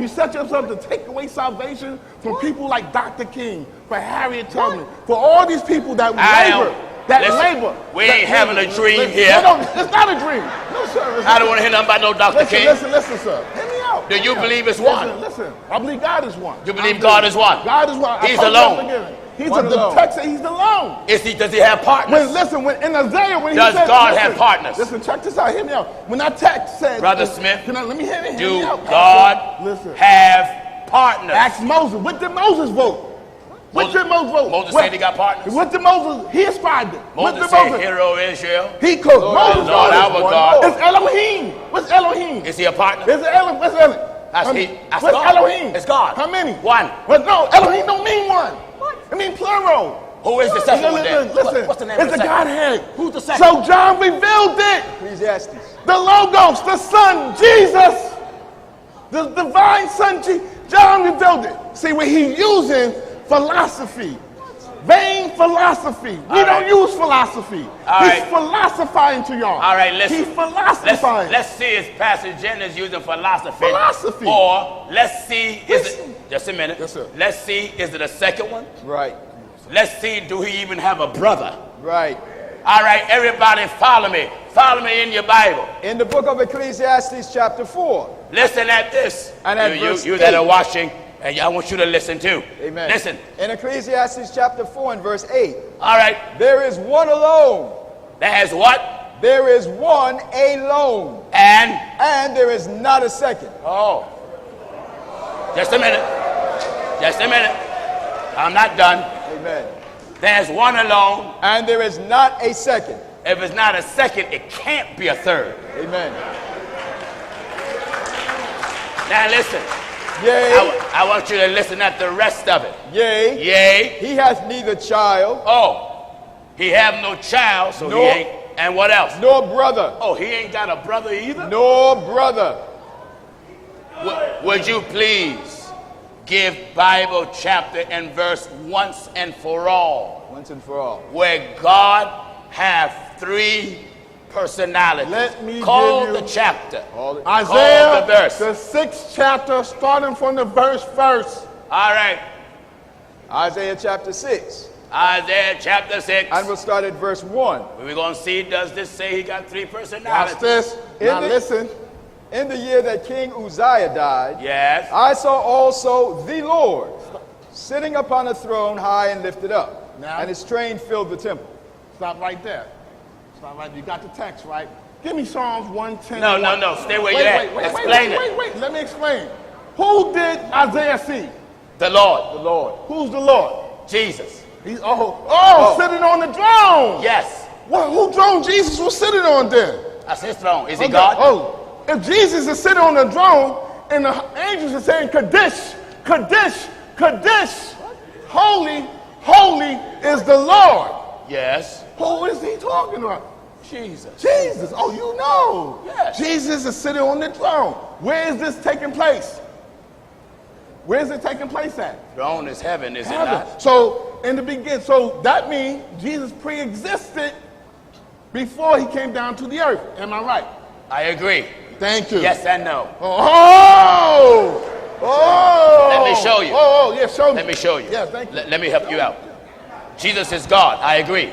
you set yourself to take away salvation from people like Dr. King, for Harriet Tubman, for all these people that labor. We ain't having a dream here. No, it's not a dream. No, sir. I don't want to hear nothing about no Dr. King. Listen, sir. Hear me out. Do you believe it's one? Listen. I believe God is one. You believe God is one? God is one. He's alone. The text says he's alone. Does he have partners? In Isaiah, when Does he said, God have partners? Listen, check this out. Hear me out. When that text said, Brother Smith, let me hear me do out. God Listen. have partners? Ask Moses. What did Moses vote? What did Moses vote? Moses said he got partners. What did Moses? He aspired it. Moses said, "Hear, O Israel." He could. Moses. Lord our God. It's Elohim. What's Elohim? Is he a partner? What's Elohim? What's That's God. Elohim? It's God. How many? One. Well, no, Elohim don't mean one. It means plural. Who is the second one then? Listen, What's the name of it's the the second? Godhead. Who's the second? So John revealed it. Ecclesiastes. The Logos, the Son, Jesus, the divine Son, John revealed it. See, when he's using philosophy, vain philosophy. We don't use philosophy. He's philosophizing to y'all. All right, listen. He's philosophizing. Let's see if Pastor Jennings using philosophy. Philosophy. Or let's see, just a minute. Yes, sir. Let's see, is it a second one? Right. Let's see, do he even have a brother? Right. All right, everybody follow me. Follow me in your Bible. In the book of Ecclesiastes chapter 4. Listen at this. And at verse you that 8. are watching, and I want you to listen too. Amen. Listen. In Ecclesiastes chapter 4 and verse 8. All right. There is one alone. That has what? There is one alone. And there is not a second. oh. Just a minute. Just a minute. I'm not done. Amen. There's one alone. And there is not a second. If it's not a second, it can't be a third. Amen. Now listen. Yea. I want you to listen at the rest of it. Yea. Yea. He hath neither child. Oh. He have no child, so he ain't. And what else? Nor brother. Oh, he ain't got a brother either? Nor brother. Would you please give Bible chapter and verse once and for all. Once and for all. Where God have three personalities. Let me call give you the chapter. Isaiah, call the verse. the 6th chapter, starting from the verse first. All right. Isaiah chapter 6. Isaiah chapter 6. And we'll start at verse 1. We're going to see, does this say he got three personalities? Watch this. Now listen. In the year that King Uzziah died, Yes. I saw also the Lord sitting upon a throne high and lifted up, Now- and his train filled the temple. Stop right there. Stop right. You got the text, right? Give me Psalms 110. No, no, no. Stay where you're at. Explain it. Wait. Let me explain. Who did Isaiah see? The Lord. The Lord. Who's the Lord? Jesus. He's sitting on the throne. Yes. Well, who throne Jesus was sitting on then? That's his throne. Is he Okay. God? Oh, if Jesus is sitting on the throne and the angels are saying, Kadesh, Kadesh, Kadesh, holy, holy is the Lord. Yes. Who is he talking about? Jesus. Jesus. Oh, you know. Yes. Jesus is sitting on the throne. Where is this taking place? Where is it taking place at? Throne is heaven, is it Heaven. not? So in the beginning, so that means Jesus pre-existed before he came down to the earth. Am I right? I agree. Thank you. Yes and no. Oh! Let me show you. Oh, yeah, show me. Let me show you. Yeah, thank you. Let me help you out. Jesus is God. I agree.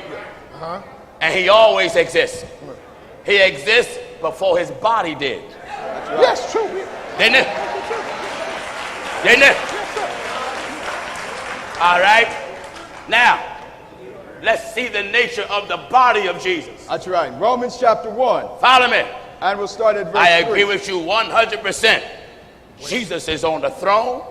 Uh-huh. And he always exists. He exists before his body did. Yes, true. Didn't it? Didn't it? All right. Now, let's see the nature of the body of Jesus. That's right. Romans chapter 1. Follow me. And we'll start at verse 3. I agree with you 100%. Jesus is on the throne,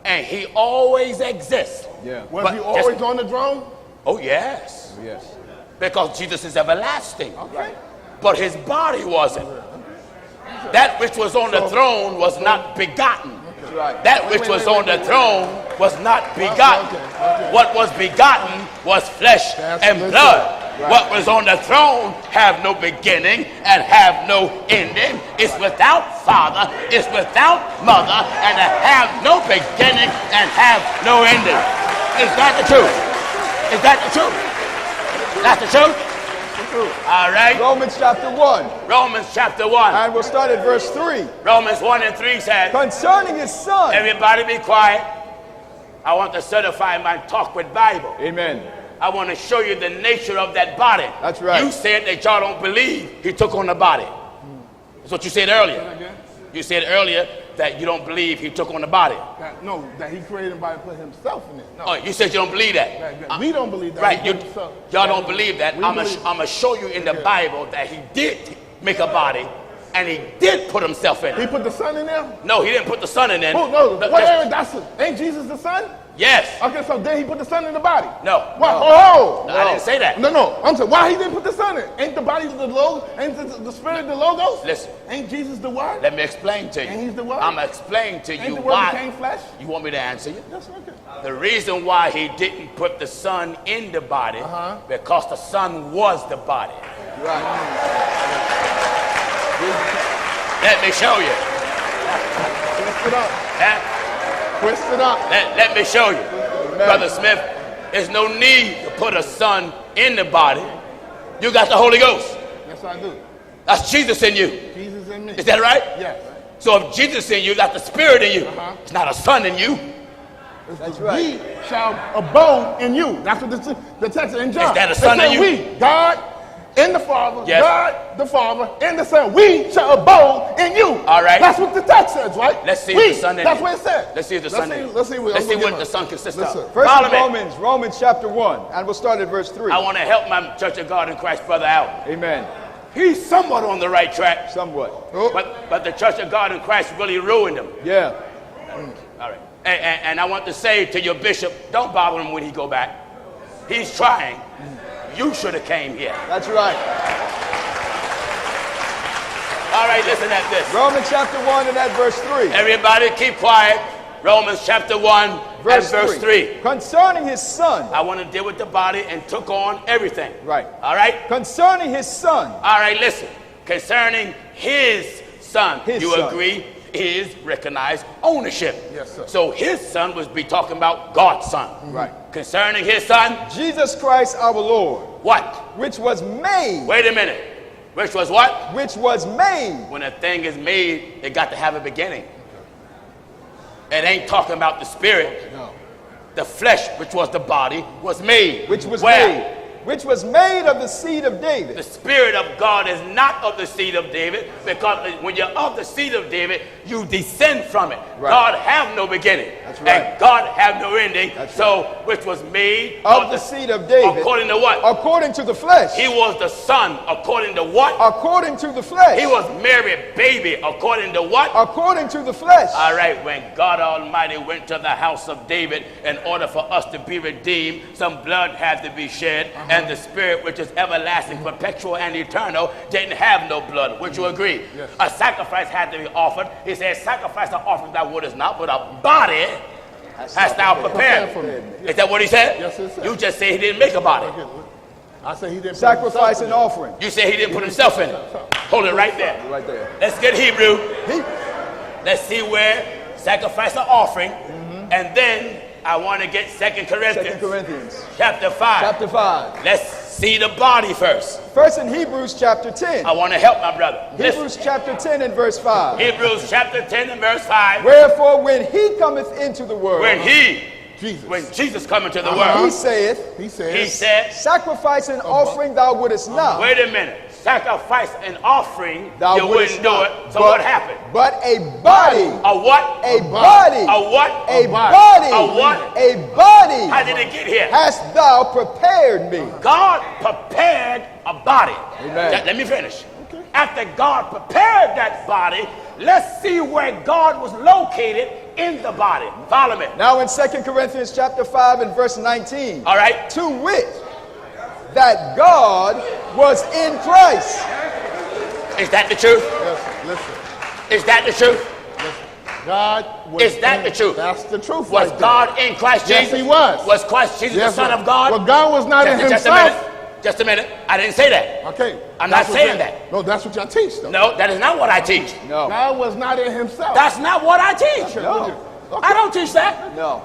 and he always exists. Yeah. Was But he always just- on the throne? Oh, yes. Yes. Because Jesus is everlasting. Okay. But his body wasn't. That which was on the throne was not begotten. That's right. That which was on the throne was not begotten. Okay. What was begotten was flesh and That's- blood. Right. What was on the throne have no beginning and have no ending. It's without father, it's without mother, and it have no beginning and have no ending. Is that the truth? Is that the truth? That's the truth? All right. Romans chapter 1. Romans chapter 1. And we'll start at verse 3. Romans 1 and 3 says, Concerning his son. everybody be quiet. I want to certify my talk with Bible. Amen. I want to show you the nature of that body. That's right. You said that y'all don't believe he took on the body. That's what you said earlier. You said earlier that you don't believe he took on the body. No, that he created by put himself in it. No. Oh, you said you don't believe that. We don't believe that. Right, He you, put himself. y'all don't believe that. We I'm believe- going to show you in the Bible that he did make a body, and he did put himself in He it. put the son in there? No, he didn't put the son in it. Oh, no. Th- What just- area? Ain't Jesus the son? Yes. Okay, so then he put the son in the body. No. Why? No. Oh! No, I didn't say that. No. I'm saying, why he didn't put the son in? Ain't the body the logo? Ain't the spirit the logos? Listen. Ain't Jesus the word? Let me explain to you. And he's the word? I'm going to explain to Ain't you the word why. became flesh? You want me to answer you? Yes, okay. The reason why he didn't put the son in the body, Uh-huh. because the son was the body. Right. Let me show you. Twist it up. Huh? Twist it up. Let me show you. Brother Smith, there's no need to put a son in the body. You got the Holy Ghost. Yes, I do. That's Jesus in you. Jesus in me. Is that right? Yes. So if Jesus in you, got the spirit in you. Uh-huh. It's not a son in you. That's right. We shall abode in you. That's what the text in John. Is that a It son said in you? We, God and the Father, Yes. God the Father and the Son, we shall abode in you. All right. That's what the text says, right? Let's see we, if the son in that's you. what it said. Let's see if the son in you. Let's see Let's see what the son consists Listen. of. First Follow of me. Romans chapter 1. And we'll start at verse 3. I want to help my Church of God in Christ brother out. Amen. He's somewhat on the right track, Somewhat. Oh. but the Church of God in Christ really ruined him. Yeah. All right. And I want to say to your bishop, don't bother him when he go back. He's trying. You should have came here. That's right. All right, listen at this. Romans chapter 1 and at verse 3. Everybody keep quiet. Romans chapter 1 and verse 3. Concerning his son. I want to deal with the body and took on everything. Right. All right? Concerning his son. All right, listen. Concerning his son. His you son. agree? is recognized ownership. Yes, sir. So his son was be talking about God's son. Right. Concerning his son, Jesus Christ our Lord, what? which was made. Wait a minute. Which was what? Which was made. When a thing is made, it got to have a beginning. It ain't talking about the spirit. No. The flesh, which was the body, was made. Which was Where? made. Which was made of the seed of David. The spirit of God is not of the seed of David, because when you're of the seed of David, you descend from it. Right. God have no beginning. That's right. And God have no ending. That's so, which was made Of the seed of David. According to what? According to the flesh. He was the son according to what? According to the flesh. He was Mary's baby according to what? According to the flesh. All right, when God Almighty went to the house of David in order for us to be redeemed, some blood had to be shed, and the spirit which is everlasting, perpetual, and eternal didn't have no blood. Would you agree? Yes. A sacrifice had to be offered. He said, sacrifice and offering thou wouldest not, but a body hast thou prepared for me. Is that what he said? Yes, it said. You just say he didn't make a body. I say he didn't Sacrifice and offering. You say he didn't put himself in it. Hold it right there. Right there. Let's get Hebrew. He, Let's see where sacrifice and offering, and then I want to get 2 Corinthians, 2 Corinthians chapter 5. chapter 5. Let's see the body first. First in Hebrews chapter 10. I want to help my brother. Listen. Hebrews chapter 10 and verse 5. Hebrews chapter 10 and verse 5. Wherefore when he cometh into the world, When Jesus. Jesus come into the he world, saith, He said. he said, sacrifice and offering thou wouldest not. wait a minute, sacrifice and offering, Thou you wouldest wouldn't do not. it. So But- what happened? But a body. A what? A body. A what? A body. body. A what? A body. How did it get here? Hast thou prepared me. God prepared a body. Amen. Let me finish. After God prepared that body, let's see where God was located in the body. Follow me. Now in 2 Corinthians chapter 5 and verse 19. All right. To wit, that God was in Christ. Is that the truth? Listen. Is that the truth? God was Is that the truth? That's the truth. Was right there. God in Christ Jesus? Yes, he was. Was Christ Jesus Yes, the Son sir. of God? Well, God was not in Just a himself. minute. Just a minute. I didn't say that. Okay. I'm That's not what saying you- that. No, that's what y'all teach, though. No, that is not what I teach. No. God was not in himself. That's not what I teach. No. I don't teach that. No.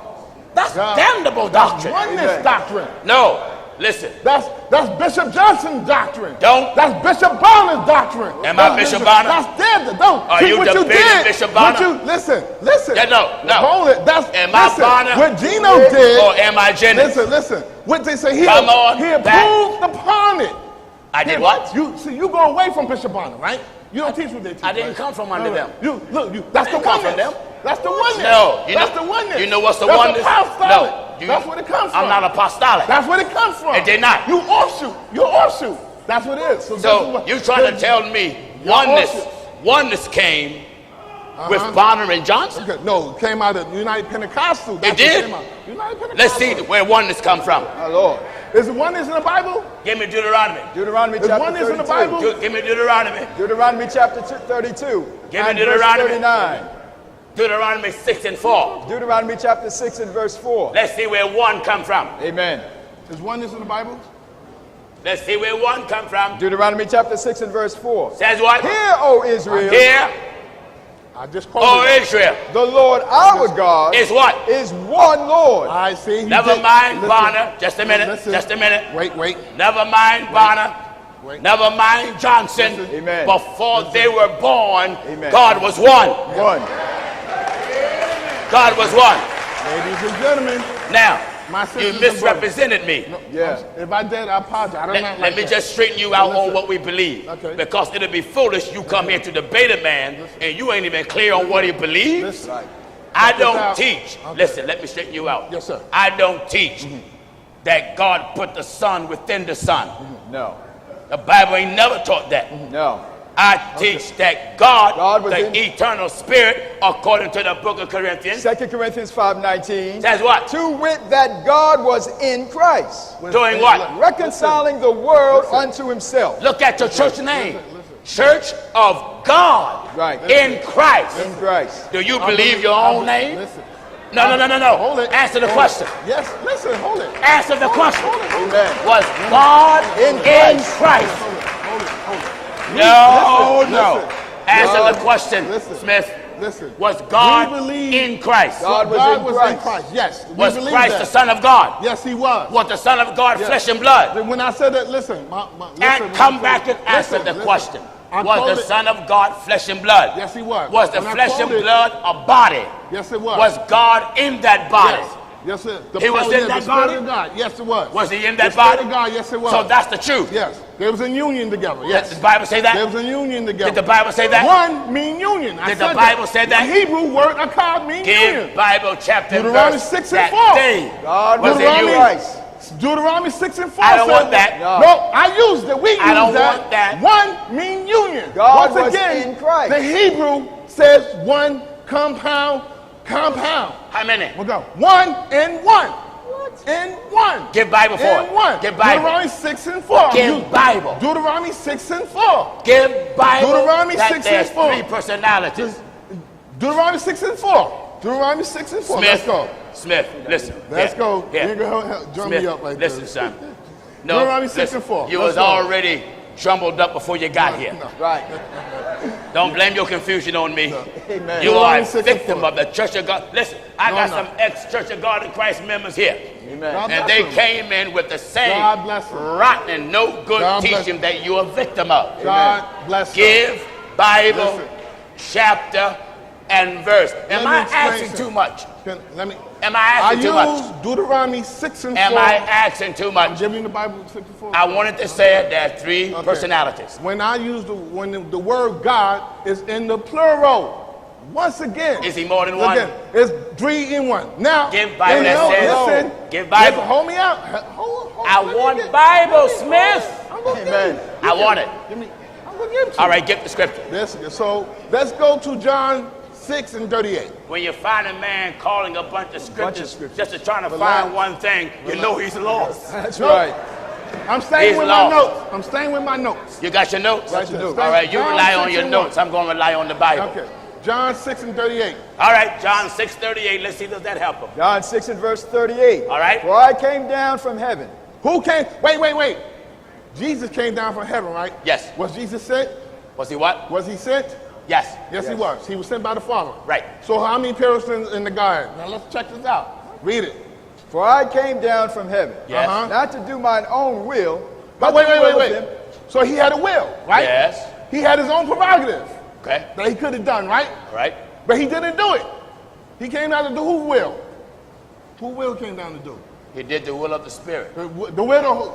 That's God. damnable doctrine. Oneness Amen. doctrine. No. Listen. That's Bishop Johnson's doctrine. Don't. That's Bishop Bonner's doctrine. Am I That's Bishop Bonner? That's dead. Don't. Are See, you what debating did, Bishop what Bonner? you, listen. Yeah, no. Hold it. That's, Am I listen, Bonner? what Gino did. Or am I Jennings? Listen. What they say, he Come on, improved upon it. I did what? You go away from Bishop Bonner, right? You don't teach what they teach. I didn't right? come from under them. That's the didn't come oneness. from them. That's the oneness. No. That's the oneness. You know what's the That's oneness? apostolic. No. That's where it comes from. I'm not apostolic. That's where it comes from. It did not. You offshoot. You're offshoot. That's what it is. So, So you trying to tell me oneness came with Bonner and Johnson? Okay, no, it came out of United Pentecostal. That's It what did? came out. United Pentecostal. Let's see where oneness come from. My Lord. Is it oneness in the Bible? Give me Deuteronomy. Deuteronomy Is chapter oneness 32. in the Bible? Give me Deuteronomy. Deuteronomy chapter 32. Give me and verse Deuteronomy. 39. Deuteronomy 6 and 4. Deuteronomy chapter 6 and verse 4. Let's see where one come from. Amen. Is oneness in the Bible? Let's see where one come from. Deuteronomy chapter 6 and verse 4. Says what? Hear, O Israel, Here, I just quoted oh it. Israel, the Lord our God is what? is one Lord. I see. You Never did- mind, listen, Bonner. Just a minute. listen. Just a minute. Wait. Never mind, Bonner. Wait. Never mind, Johnson. Listen. Amen. Before they were born, Amen. God was one. One. God was one. Ladies and gentlemen, Now, My you sisters and misrepresented me. Yeah. if I did, I apologize. I don't Let like me that. just straighten you out on Listen. what we believe. Okay. Because it'll be foolish you come here to debate a man and you ain't even clear on what he believes. Listen. Right. I Check this don't out. teach. Okay. Listen, let me straighten you out. Yes, sir. I don't teach that God put the Son within the Son. No. The Bible ain't never taught that. No. I teach that God God was the in- eternal spirit, according to the book of Corinthians, 2 Corinthians 5:19. says what? To wit, that God was in Christ, Doing what? reconciling the world unto himself. Look at your church name. Church of God Right. in Christ. In Christ. Do you believe your own name? Listen. No. Hold it. Answer the Hold question. it. Yes, listen, hold it. Answer the question. Amen. Was God In in Christ. Christ? Hold it. No. Listen. Answer God- the question, Listen. Smith. Was God we believe in Christ? God was in Christ. Yes. Was Christ the Son of God? Yes, he was. Was the Son of God flesh and blood? When I said that, listen. And come back and answer the question. Was the Son of God flesh and blood? Yes, he was. Was the flesh and blood a body? Yes, it was. Was God in that body? Yes, sir. He was in that body? God. Yes, it was. Was he in that body? The God. Yes, it was. So that's the truth. Yes. There was a union together. Yes. Did the Bible say that? There was a union together. Did the Bible say that? One mean union. Did the Bible say that? The Hebrew word akad mean union. Give Bible chapter and Deuteronomy verse 6 and that 4. thing God was in you. Christ. Deuteronomy 6 and 4. I don't want that. No, I used it. We used I don't that. want that. One mean union. God Once was again, in Christ. The Hebrew says one compound. How many? We'll go. One and one. And one. Give Bible for and it. one. Give Bible. Deuteronomy 6 and 4. Give Bible. Deuteronomy 6 and 4. Give Bible. Deuteronomy that 6 there's and 4. 3 personalities. Deuteronomy 6 and 4. Deuteronomy 6 and 4. Smith, Let's go. Help, listen. Let's here, go. Here. You're going to drum Smith, me up like listen, this. son. No, Deuteronomy 6 listen. and 4. You Let's was go. already jumbled up before you got here. Right. Don't blame your confusion on me. Amen. You are a Deuteronomy 6 and victim 4. of the Church of God. Listen, I got some ex-Church of God in Christ members here. Amen. God And bless they them. came in with the same God bless them. rotten and no good God bless teaching that you're a victim of. God bless them. Give Bible, Listen. chapter, and verse. Am me I explain asking something. too much? Let me. Am I asking too much? use Deuteronomy 6 and 4. Am I asking too I'm much? giving you the Bible 6 and 4. I wanted to say it. There are 3 personalities. When I use when the word God is in the plural. Once again. Is he more than one? Again, it's 3 in 1. Now, Give Bible that says. listen. Give Bible. Listen, hold me out. Hold, I let me want get- Bible, Smith. I'm gonna Amen. give you. I want it. Give me. I'm gonna give it to All you. right, get the scripture. So let's go to John 6 and 38. When you find a man calling a bunch of scriptures just to try to Relax. find one thing, you know he's lost. That's No. right. I'm staying He's with lost. my notes. I'm staying with my notes. You got your notes? Right there. All right, you John rely 6 on your and notes. 1. I'm going to rely on the Bible. Okay. John 6 and 38. All right, John 6:38. Let's see, does that help him? John 6 and verse 38. All right. For I came down from heaven. Who came? Wait. Jesus came down from heaven, right? Yes. Was Jesus sent? Was he what? Was he sent? Yes. Yes, he was. He was sent by the Father. Right. So how many persons in the Godhead? Now let's check this out. Read it. For I came down from heaven. Yes. Uh-huh. Not to do mine own will, But but the will of wait. him. So he had a will, right? Yes. He had his own prerogative Okay. that he could have done, right? All right. But he didn't do it. He came down to do whose will? Who will came down to do? He did the will of the Spirit. The will of who?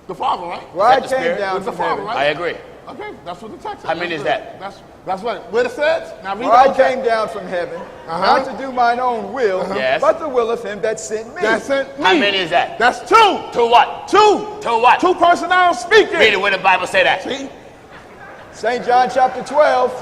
The Father, right? For I the came Spirit? down It's the from Father, heaven. right? I agree. Okay, that's what the text says. How many is that? That's what it says. Now read For I the text. came down from heaven, Uh-huh. not to do mine own will, Yes. but the will of him that sent me. That sent me. How many is that? That's 2. To what? 2. To what? 2 personnel speaking. Read it where the Bible say that. See? St. John chapter 12.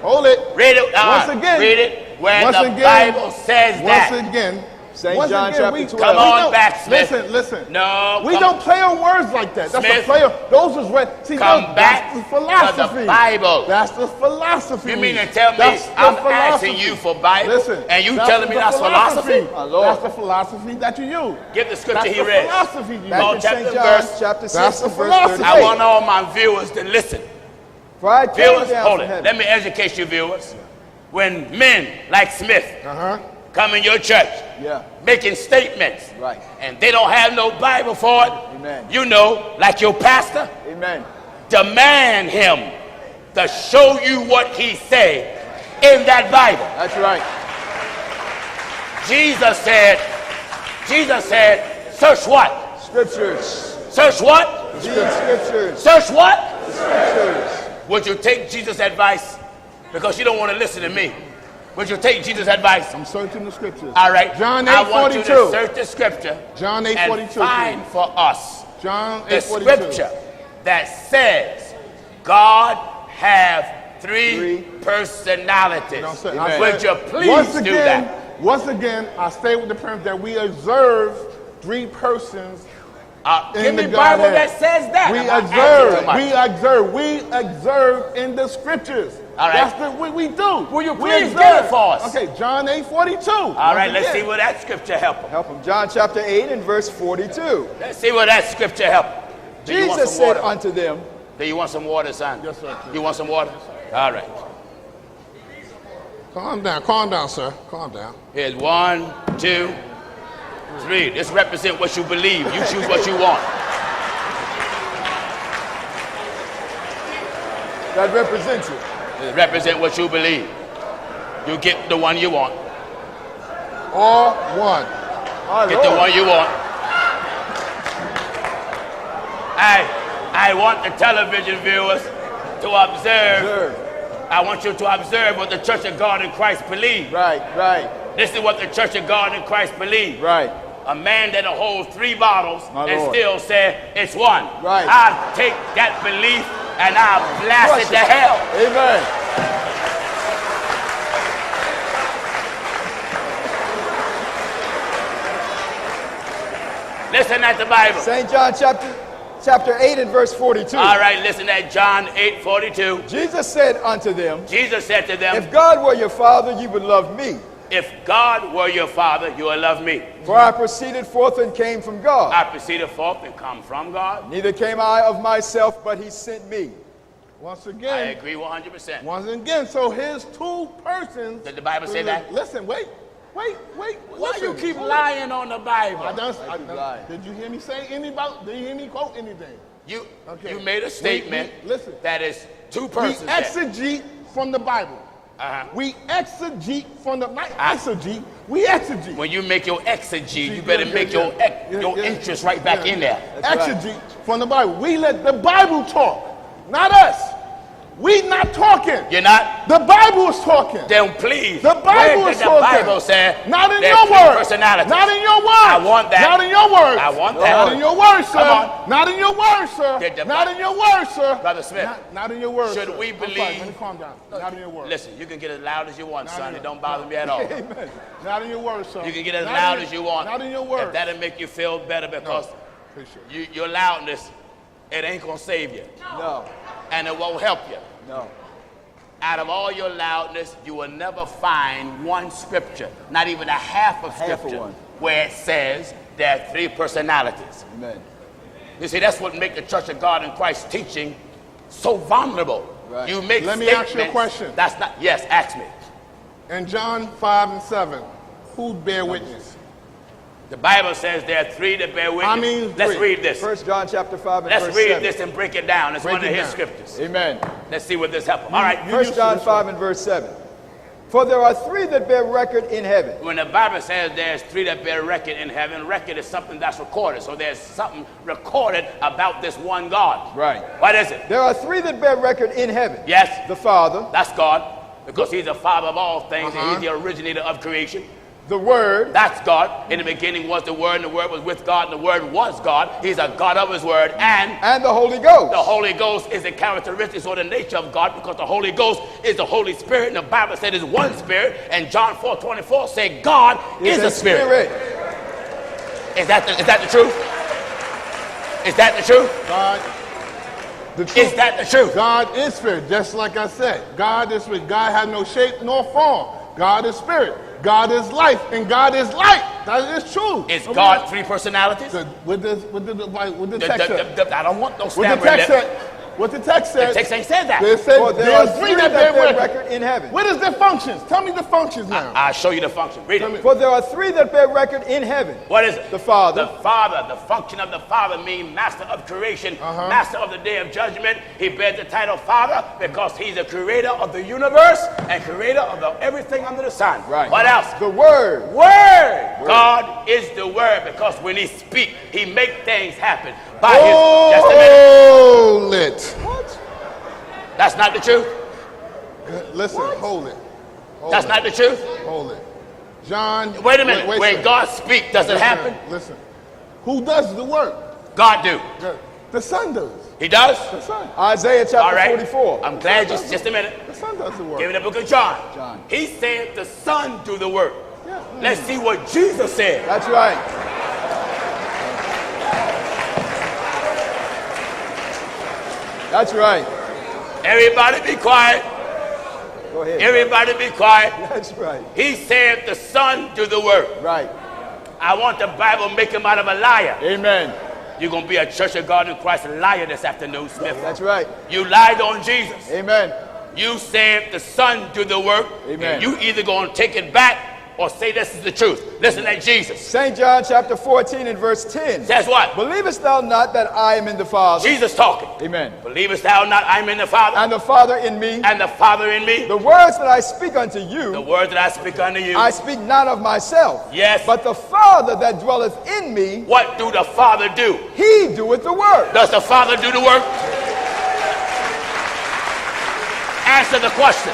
Hold it. Read it. Once again. Read it where Once the again. Bible says that. Once again. St. Once John again, chapter we- 12. Come we on don't- back, Smith. Listen. No. We come- don't play on words like that. That's Smith, a player. Those is what. See, come that's back the to philosophy. the Bible. That's the philosophy. You mean to tell me That's the I'm philosophy. asking you for Bible Listen, and you that's telling me the that's philosophy? My Lord. That's the philosophy that you use. Give the scripture That's he the read. philosophy you Back Come on, in use. chapter St. and John verse. chapter That's 6 the and verse philosophy. 38. I want all my viewers to listen. For I came Viewers, down hold from it. heaven. Let me educate you, viewers. When men like Smith Uh-huh. come in your church Yeah. making statements Right. and they don't have no Bible for it, Amen. you know, like your pastor, Amen. demand him to show you what he say in that Bible. That's right. Jesus said, search what? Scriptures. Search what? These scriptures. Search what? Scriptures. Would you take Jesus' advice? Because you don't want to listen to me. Would you take Jesus' advice? I'm searching the scriptures. All right. John I want you 8:42. to search the scripture John and 8:42. find for us John the 8:42. scripture that says God have three personalities. No, sir. Amen. Would you please Once do again, that? Once again, I stay with the premise that we observe 3 persons Give in me the Bible Godhead. that says that. We I'm not asking too observe. much. We observe in the scriptures. All right. That's what we do. Will you We please observe. get it for us? Okay, John 8:42. All right, let's see where that scripture help him. Help him. John chapter 8 and verse 42. Let's see where that scripture help him. Do you want Jesus some said water? unto them, Do you want some water, son? Yes, sir. You want some water? All right. Calm down, sir. Calm down. Here's 1, 2, 3. This represents what you believe. You choose what you want. That represents it. It represents what you believe. You get the one you want. All one. Get the one you want. I want the television viewers to observe. I want you to observe what the Church of God in Christ believes. Right. This is what the Church of God in Christ believes. Right. A man that'll hold 3 bottles My and Lord. still say it's one. Right. I'll take that belief and I'll blast it to hell. Amen. Listen at the Bible. St. John chapter 8 and verse 42. All right, listen at John 8:42. Jesus said unto them, Jesus said to them, if God were your father, you would love me. if God were your father, you would love me. For I proceeded forth and came from God. I proceeded forth and come from God. Neither came I of myself, but he sent me. Once I again. agree 100%. Once again. So here's 2 persons. Did the Bible say that? Listen, wait. Why you keep lying on the Bible? Did you hear me say did you hear me quote anything? You made a statement listen. that is 2 We persons. there. exegete from the Bible. Uh-huh. We exegete from the, not exegete, we exegete. When you make your exegete, you better make your interest right back in there. Exegete from the Bible. We let the Bible talk, not us. We not talking. You're not? The Bible is talking. Then please. The Bible where is did the talking. Bible say Not in there's your 3 words. personalities? Not in your words. I want that. Not in your words. I want that. Not in your words, sir. Come on. Not in your words, sir. Did the Not in your words, sir. Brother Smith, Not in your words, should sir. we I'm sorry, believe- let me calm down. Not in your words. listen, you can get as loud as you want, Not son. in It your- don't bother me at all. Amen. Not in your words, sir. You can get as Not loud in- as you want. Not in your words. If that'll make you feel better, because Appreciate your loudness, it ain't gonna save you. No. And it won't help you. No. Out of all your loudness, you will never find one scripture, not even a half of Half of scripture, one. where it says there are 3 personalities. Amen. You see, that's what makes the Church of God in Christ teaching so vulnerable. Right. You make Let me statements. ask you a question. That's not, yes, ask me. In John 5 and 7, who bear witness? The Bible says there are 3 that bear witness. I mean, let's 3. read this. 1 John chapter 5 and Let's verse read 7. this and break it down. It's Break one of it his down. scriptures. Amen. Let's see what this helps. All right. 1 John 5 and verse 7. For there are 3 that bear record in heaven. When the Bible says there's 3 that bear record in heaven, record is something that's recorded. So there's something recorded about this one God. Right. What is it? There are 3 that bear record in heaven. Yes. The Father, That's God, because he's the father of all things, and Uh-huh. he's the originator of creation. the Word, That's God. In the beginning was the Word, and the Word was with God, and the Word was God. He's a God of his Word. And the Holy Ghost. the Holy Ghost is the characteristics or the nature of God, because the Holy Ghost is the Holy Spirit. And the Bible said it's one Spirit. And John 4:24 said God is a Spirit. Is that the truth? Is that the truth? God, the truth. Is that the truth? God is spirit, just like I said. God is spirit. God has no shape nor form. God is spirit. God is life, and God is light. That is true. Is God 3 personalities? With the text said. I don't want no What the stammering text lip. said. What the text said. The text ain't said that. They said For there there are are 3 3 that that bear bear record. record in heaven. What is their functions? Tell me the functions now. I'll show you the function. Read it. For there are 3 that bear record in heaven. What is it? The Father. The Father. The function of the Father means master of creation, master of the day of judgment. He bears the title Father because he's the creator of the universe and creator of everything under the sun. Right. What else? The Word. Word. God is the Word, because when he speaks, he makes things happen. By his, just a minute. Hold it. What? That's not the truth. Listen, hold it. That's not the truth. Hold it. John. Wait a minute. wait a When second. God speaks, does it happen? Listen. Who does the work? God do. The Son does. He does? The Son. Isaiah All chapter right. 44. I'm glad you, just a minute. The Son does the work. Give me the book of John. John. He said the Son do the work. Yeah. Let's see what Jesus said. That's right. That's right. Everybody be quiet. Go ahead. Everybody be quiet. That's right. He said the Son do the work. Right. I want the Bible to make him out of a liar. Amen. You're going to be a Church of God in Christ liar this afternoon, Smith. That's right. You lied on Jesus. Amen. You said the Son do the work. Amen. And you either going to take it back or say this is the truth. Listen at Jesus. St. John chapter 14 and verse 10. Says what? Believest thou not that I am in the Father? Jesus talking. Amen. Believest thou not I am in the Father? And the Father in me? And the Father in me? The words that I speak unto you, The word that I speak unto you. I speak not of myself. Yes. But the Father that dwelleth in me, What do the Father do? he doeth the work. Does the Father do the work? Answer the question.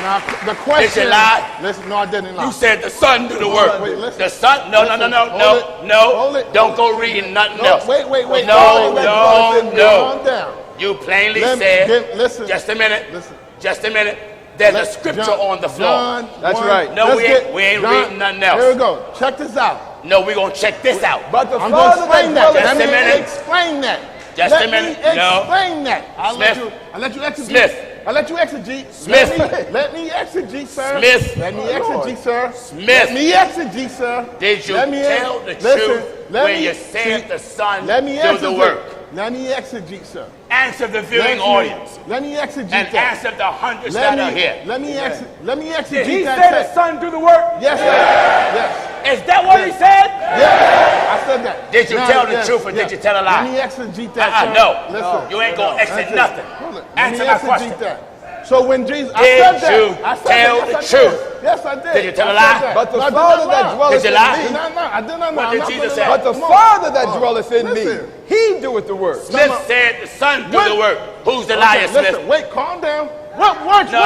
Now, the question. Did you lie? Listen, no, I didn't lie. You said the Son do the work. Wait, listen. The Son? No, Listen, no. hold it. Don't go reading nothing No, else. wait. No. Calm down. You plainly Let me said. listen. Just a minute. Listen. Just a minute. There's a Let- scripture John- on the floor. John That's 1. right. No, Let's we ain't reading nothing else. Here we go. Check this out. No, we're going to check this out. But the I'm going to Father explain that that. dwelleth Just a Let me minute. explain that. Just Let a minute. me No. explain that. I'll let Smith. you exegete. Smith. I'll let you exegete. Smith. Let me exegete, sir. Smith. Let me My Lord. exegete, sir. Smith. Let me exegete, sir. Did you Let me tell the listen, truth let when me- you said see, the Son Let me do the exegete. work? Let me exegete, sir. Answer the viewing Let me- audience. Let me exegete And that. answer the hundreds that are here. Let me exegete Did he that say the text. Son do the work? Yes, sir. Yes. Is that what he said? Yes. I said that. Did you Now, tell the yes, truth or yes. did you tell a lie? Let me exegete that, sir. No. Listen. You ain't going to exit That's it. nothing. Hold it. Answer Let my me question. exegete that. So when Jesus, I Did said that. you I said tell that. the Yes, I did. truth? Yes, I did. Did you tell a I lie? said that. But the No, I did Father not that lie. dwelleth Did you in lie? me, Did not lie. I did not lie. What I'm did not Jesus gonna say? lie. but the Come on. Father that Come on. dwelleth in Listen. me, he doeth the work. Smith said the Son do What? the work. Who's the Okay, liar, Smith? listen, wait, calm down. What works? No.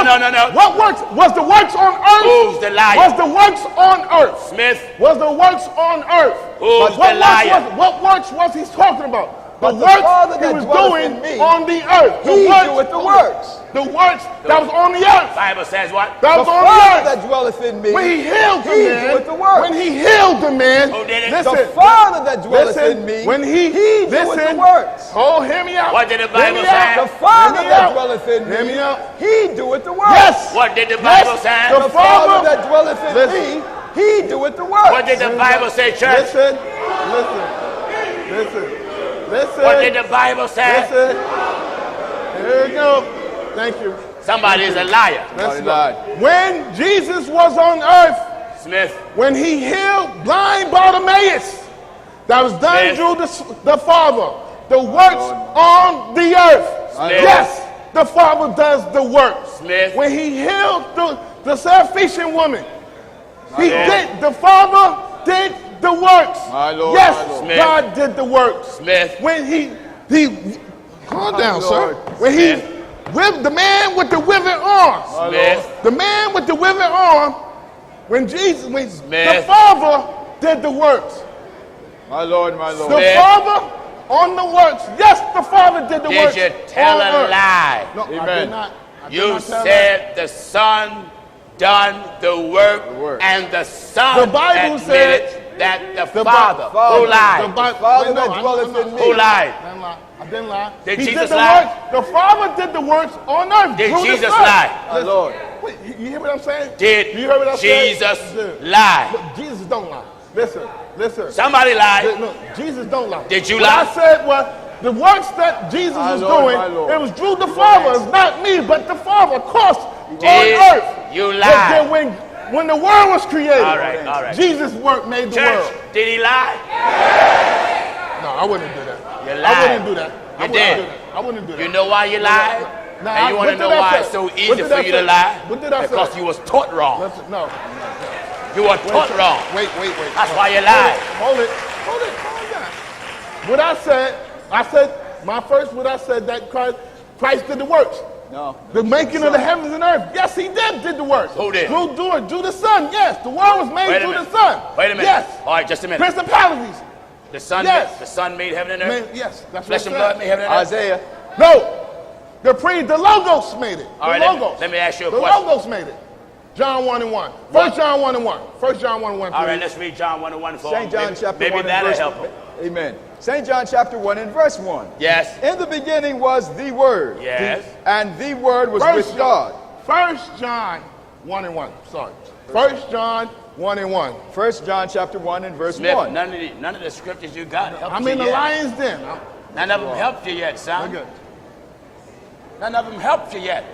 What works? Was the works on earth? Who's the liar? Was the works on earth? Smith, Was the works on earth? Who's What the liar? What works was he talking about? The But the works Father he that was dwelleth doing in me, on the earth. he doeth the works. The works that was on the earth. Bible says what? That The was on Father the earth. that dwelleth in me, When he healed the he man. doeth the works. When he healed the man. Who did it? Listen, The Father that dwelleth listen, in me, when he doeth listen, the works. Oh, hear me out. What did the Hear Bible me say? out. The Father Hear me that out. dwelleth in Hear me me, out. he doeth the works. Yes. What did the Bible Yes. say? The The Father Father that dwelleth in Listen. me, he doeth the works. What did the Bible say, church? Listen. Listen. What did the Bible say? Listen. Here we go. Thank you. Somebody is a liar. Let's lied. go. When Jesus was on earth, Smith, when he healed blind Bartimaeus, that was done Smith. through the Father. The works on the earth. Smith. Yes, the Father does the works. Smith. When he healed the Syrophoenician woman, My he Lord. did. The Father did the works. My Lord, Yes, my Lord. Smith. God did the works. Smith. When he calm down, Lord. sir. When he with the man with the withered arm. Smith, The man with the withered arm, when the Smith. Father did the works. My Lord, my Lord. The Smith. Father on the works. Yes, the Father did the works. did you tell on a earth. lie? No, I Amen. did not. I did You not tell said the Son done the work, work. and the Son The Bible admitted said- that the The Father, who lied? The Bible, Father that dwelleth in me. Who lied? I didn't lie. I didn't lie. Did He Jesus did the lie? works. The Father did the works on earth. Did through the Jesus Son. lie? My Lord. Wait, you hear what I'm saying? Did you hear what I'm saying? Jesus Look, lie? Jesus don't lie. Listen. Somebody lied. No, Jesus don't lie. Did you what lie? I said was the works that Jesus My was Lord, doing, my Lord. it was through the Father. It's not me, but the Father, of course, Did on earth. you But lie? then when the world was created, All right. Jesus' work made the Church, world. did he lie? No, I wouldn't do that. You I lied. wouldn't do that. You did. I wouldn't do that. You know why you lied? Nah, And you want to what know did I why say? it's so What easy did for I you to say? lie? What did I say? Because you was taught wrong. No. You were taught wrong. Wait. That's why you lied. Hold it. Calm down. What I said what I said that Christ did the works. No. The making of the heavens and earth. Yes, he did the works. Who did? Through the Son. Yes, the world was made Wait a through minute. the Son. Wait a minute. Yes. All right, just a minute. Principalities. The Son, Yes. the Son made heaven and earth. Yes, that's Flesh what and it blood said. made heaven and earth. Isaiah. No. The Logos made it. All right, let me ask you a the question. Logos made it. John 1:1. 1 John 1:1. 1 John 1:1. All right, let's read John 1:1 for St. John chapter 1 maybe and that'll verse help him. Amen. St. John chapter 1 and verse 1. Yes. In the beginning was the Word. Yes. And the Word was with God. 1 John 1:1. Sorry. 1 John 1:1. 1 John chapter 1 and verse Smith, 1. none of the scriptures you got helped I'm you in the yet. lion's den. None of them helped you yet, son. Look at None of them helped you yet.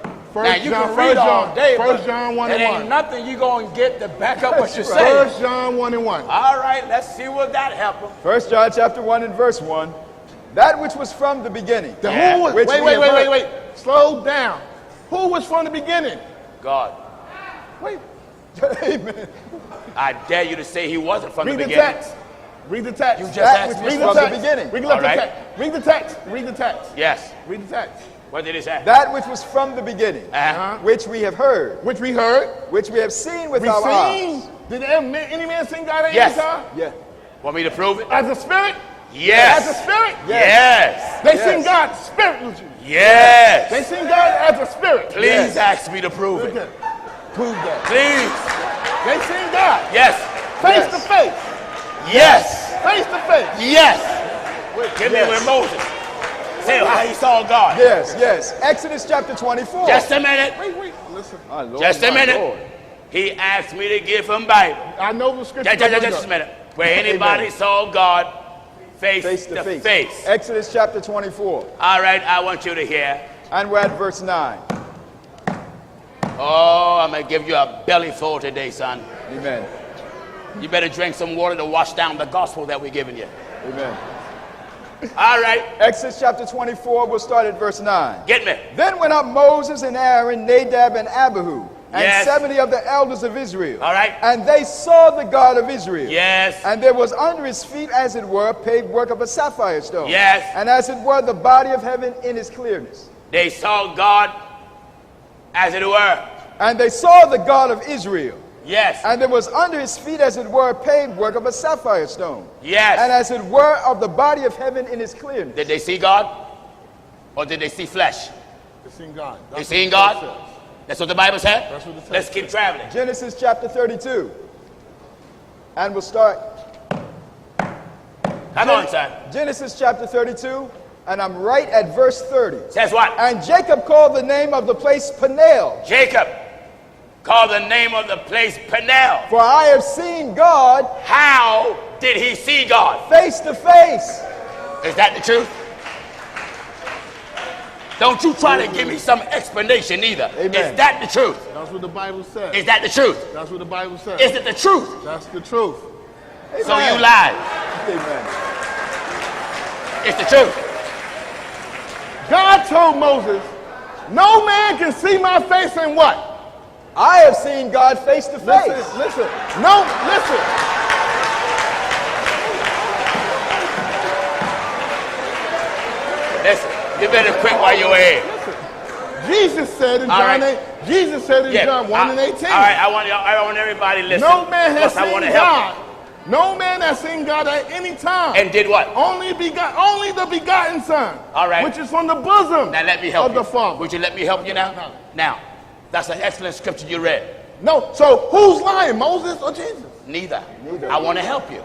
Now, First you John, can read all day, First but John 1 it and ain't 1. nothing you going to get to back up what you're saying. First John 1 and 1. All right, let's see what that help them. 1 John chapter 1 and verse 1. That which was from the beginning. Yeah. Who was, Which we have wait. Slow down. Who was from the beginning? God. Wait. Amen. I dare you to say he wasn't from Read the the beginning. text. Read the text. You just That asked which me. was Read from the the text. beginning. Read the All right. text. Read the text. Read the text. Yes. Read the text. What did he say? That which was from the beginning. Uh-huh. Which we have heard. Which we heard. Which we have seen with We our seen. eyes. Did any man sing God at Yes. any time? Yeah. Want me to prove it? As a spirit? Yes. As a spirit? Yes. They Yes. sing God spiritually. Yes. They sing God as a spirit. Please Yes. ask me to prove Prove it. that. Prove that. Please. They sing God Yes. face Yes. to face. Yes. Face to face. Yes. Give me Yes. where Moses. Say how he saw God. Yes, yes. Exodus chapter 24. Just a minute. Wait. Listen. My Lord, Just a my minute. Lord. He asked me to give him Bible. I know the scripture. Just a minute. Where anybody saw God face Face to to face. face. Exodus chapter 24. All right, I want you to hear. And we're at verse 9. Oh, I'm going to give you a belly full today, son. Amen. You better drink some water to wash down the gospel that we're giving you. Amen. All right, Exodus chapter 24, we'll start at verse 9. get me. Then went up Moses and Aaron, Nadab and Abihu, and Yes. 70 of the elders of Israel. All right. And they saw the God of Israel. Yes. And there was under his feet, as it were, paved work of a sapphire stone. Yes. And as it were, the body of heaven in his clearness. They saw God as it were. And they saw the God of Israel. Yes. And there was under his feet, as it were, paved work of a sapphire stone. Yes. And as it were, of the body of heaven in his clearness. Did they see God? Or did they see flesh? They sing God. They seen God? That's what the Bible said? That's what the text Let's keep traveling. Genesis chapter 32. And we'll start. Come on, son. Genesis chapter 32. And I'm right at verse 30. Says what? And Jacob called the name of the place Peniel. Jacob called the name of the place Peniel. For I have seen God How did he see God? face to face. Is that the truth? Don't you try to give me some explanation either. Amen. Is that the truth? That's what the Bible says. Is that the truth? That's what the Bible says. Is it the truth? That's the truth. So Amen. you lied. Amen. It's the truth. God told Moses, no man can see my face and what? I have seen God face to face. Listen. No, listen. Listen, you better quit while you're ahead. Jesus said in All John right. 8, Jesus said in John 1 and 18. All right, I want everybody to listen. No man has because I want seen to help God. No man has seen God at any time. you. And did what? Only the begotten Son. All right. Which is from the bosom Now let me help of you. the Father. Would you let me help you now? No. Now, that's an excellent scripture you read. No, so who's lying, Moses or Jesus? Neither. I want to help you.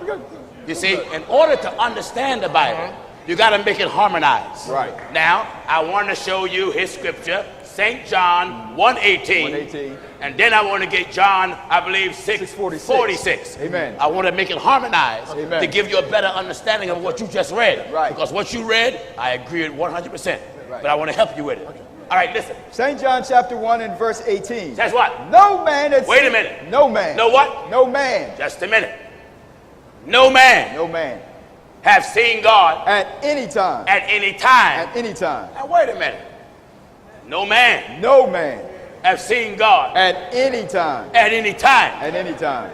You see, in order to understand the Bible, you got to make it harmonize. Right. Now, I want to show you his scripture, St. John 1:18. 1:18. And then I want to get John, I believe, 6:46. 6:46. Amen. I want to make it harmonized Amen. to give you a better understanding of what you just read. Right. Because what you read, I agree with 100%. Right. But I want to help you with it. All right, listen. St. John chapter 1 and verse 18. Says what? No man has Wait a seen- minute. No man. No what? No man. Just a minute. No man No man. have seen God At any time. at any time. At any time. Now wait a minute. No man No man. have seen God At any time. at any time. At any time.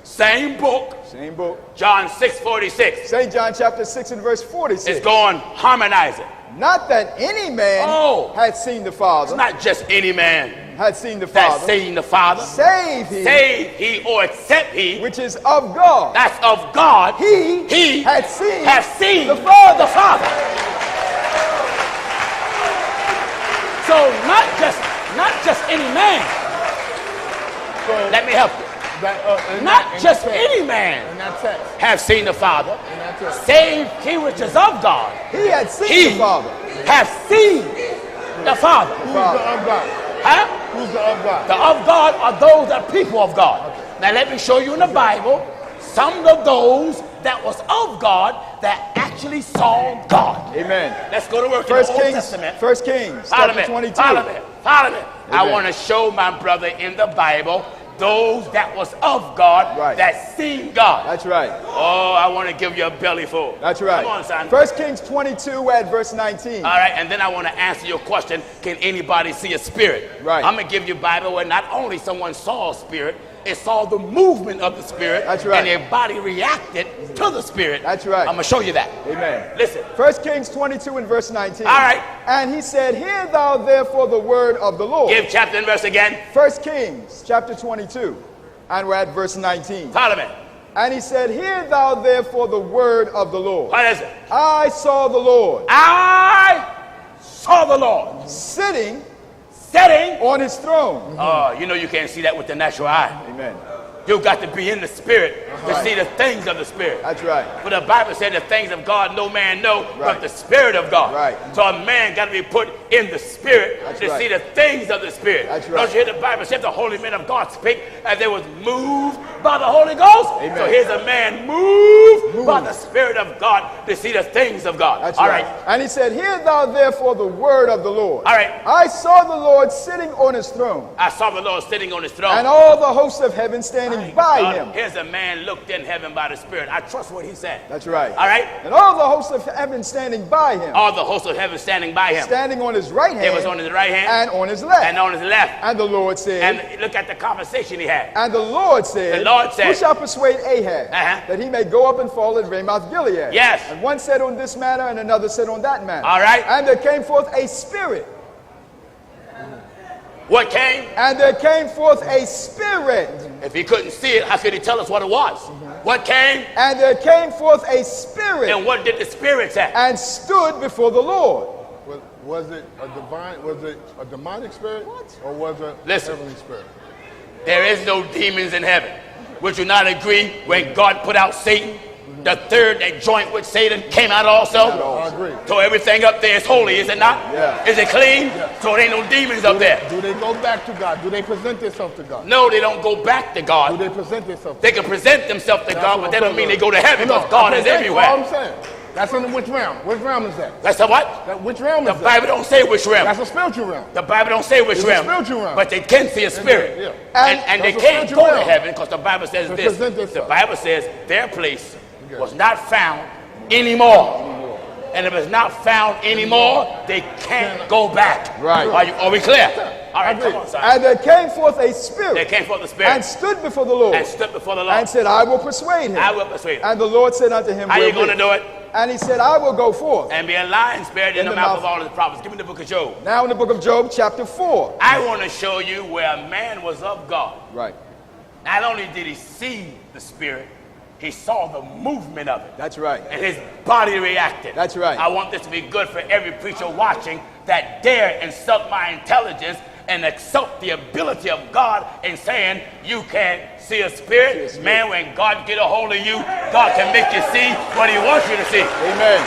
Same book, Same book. John 6:46. St. John chapter 6 and verse 46. It's going harmonizing. Not that any man Oh. had seen the It's Father. not just any man Had seen the that's Father. seen the Father. Save he. Save he or except he Which is of God. that's of God. He had seen have seen the Father. The Father. So not just any man. So Let me help you. in Not that just text, any man in that text. have seen the Father. In that text. Save he which is of God. He had seen He the Father. have seen the Father. Who's the of God? Huh? Who's the of God? The of God are those that are people of God. Now let me show you in the Bible, some of those that was of God that actually saw God. Amen. Let's go to work in the Old Testament. 1 Kings, Follow chapter me. 22. Follow me. Follow me. I Amen. want to show my brother in the Bible those that was of God that seen God. That's right. Oh, I want to give you a belly full. That's right. Come on, son. 1 Kings 22 at verse 19. All right, and then I want to answer your question, can anybody see a spirit? Right. I'm going to give you a Bible where not only someone saw a spirit, it saw the movement of the spirit. That's right. And their body reacted to the spirit. That's right. I'm going to show you that. Amen. Listen. 1 Kings 22 and verse 19. All right. And he said, hear thou therefore the word of the Lord. Give chapter and verse again. 1 Kings chapter 22. And we're at verse 19. Follow me. And he said, hear thou therefore the word of the Lord. What is it? I saw the Lord. I saw the Lord. Sitting on his throne. Oh, you know you can't see that with the natural eye. Amen. You've got to be in the spirit to see the things of the spirit. That's right. But the Bible said the things of God no man know but the spirit of God. Right. So a man got to be put in the spirit to see the things of the spirit. That's right. Don't you hear the Bible said the holy men of God speak as they was moved by the Holy Ghost? Amen. So here's a man moved by the spirit of God to see the things of God. That's All right. And he said, hear thou therefore the word of the Lord. All right. I saw the Lord sitting on his throne. I saw the Lord sitting on his throne. And all the hosts of heaven standing by him. Here's a man looked in heaven by the Spirit. I trust what he said. That's right. All right. And all the hosts of heaven standing by him. All the hosts of heaven standing by him. Standing on his right hand. It was on his right hand. And on his left. And on his left. And the Lord said. And look at the conversation he had. And the Lord said. The Lord said. Who shall persuade Ahab that he may go up and fall at Ramoth Gilead? Yes. And one said on this manner, and another said on that manner. All right. And there came forth a spirit. What came? And there came forth a spirit. If he couldn't see it, how could he tell us what it was? What came? And there came forth a spirit. And what did the spirit say? And stood before the Lord. Was it a divine? Was it a demonic spirit? Or was it a heavenly spirit? There is no demons in heaven. Would you not agree when God put out Satan? The third that joint with Satan came out also. I agree. So everything up there is holy, is it not? Yeah. Is it clean? Yeah. So there ain't no demons up there. Do they go back to God? Do they present themselves to God? No, they don't go back to God. Do they present themselves? They can present themselves to God, but that don't mean they go to heaven because God is everywhere. That's all I'm saying. That's in which realm? Which realm is that? That's the what? Which realm is that? The Bible don't say which realm. That's a spiritual realm. The Bible don't say which realm. Spiritual realm. But they can see a spirit. Yeah. And they can't go to heaven because the Bible says this. The Bible says their place was not found anymore. And if it's not found anymore, they can't go back. Right. Are we clear? All right, come on, son. And there came forth a spirit. There came forth the spirit. And stood before the Lord. And stood before the Lord. And said, I will persuade him. I will persuade him. And the Lord said unto him, how are you going to do it? And he said, I will go forth. And be a lion spared in the mouth of all his prophets. Give me the book of Job. Now in the book of Job, chapter 4. I want to show you where a man was of God. Right. Not only did he see the spirit, he saw the movement of it. That's right. And his body reacted. That's right. I want this to be good for every preacher watching that dare insult my intelligence and insult the ability of God in saying you can't see a spirit. Man, when God get a hold of you, God can make you see what he wants you to see. Amen.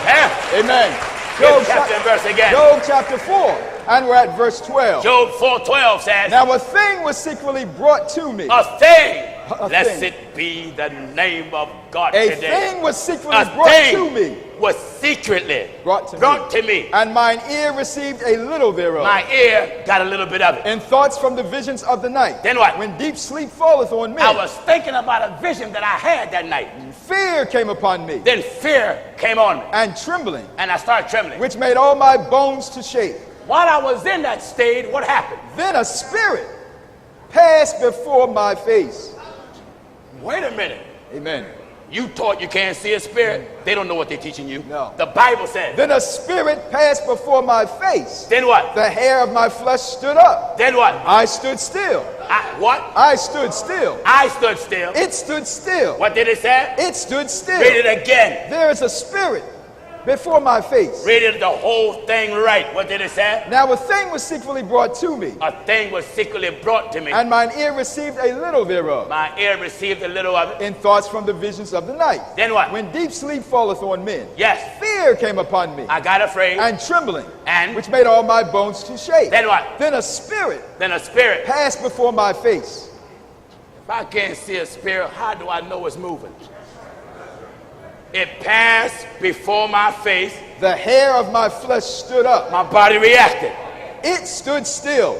Yeah. Amen. Job chapter and verse again. Job chapter 4, and we're at verse 12. Job 4:12 says, now a thing was secretly brought to me. A thing. Lest thing. it be the name of God A today. thing was secretly A brought thing to me. Was secretly brought to me. And mine ear received a little thereof. My ear got a little bit of it. And thoughts from the visions of the night. Then what? When deep sleep falleth on me. I was thinking about a vision that I had that night. Fear came upon me. Then fear came on me. And trembling. And I started trembling. Which made all my bones to shake. While I was in that state, what happened? Then a spirit passed before my face. Wait a minute. Amen. You taught you can't see a spirit. They don't know what they're teaching you. No. The Bible says. Then a spirit passed before my face. Then what? The hair of my flesh stood up. Then what? I stood still. What? I stood still. I stood still. It stood still. What did it say? It stood still. Read it again. There is a spirit before my face. Read it the whole thing right. What did it say? Now a thing was secretly brought to me. A thing was secretly brought to me. And mine ear received a little thereof. My ear received a little of it. In thoughts from the visions of the night. Then what? When deep sleep falleth on men. Yes. Fear came upon me. I got afraid. And trembling. And? Which made all my bones to shake. Then what? Then a spirit. Then a spirit. Passed before my face. If I can't see a spirit, how do I know it's moving? It passed before my face. The hair of my flesh stood up. My body reacted. It stood still.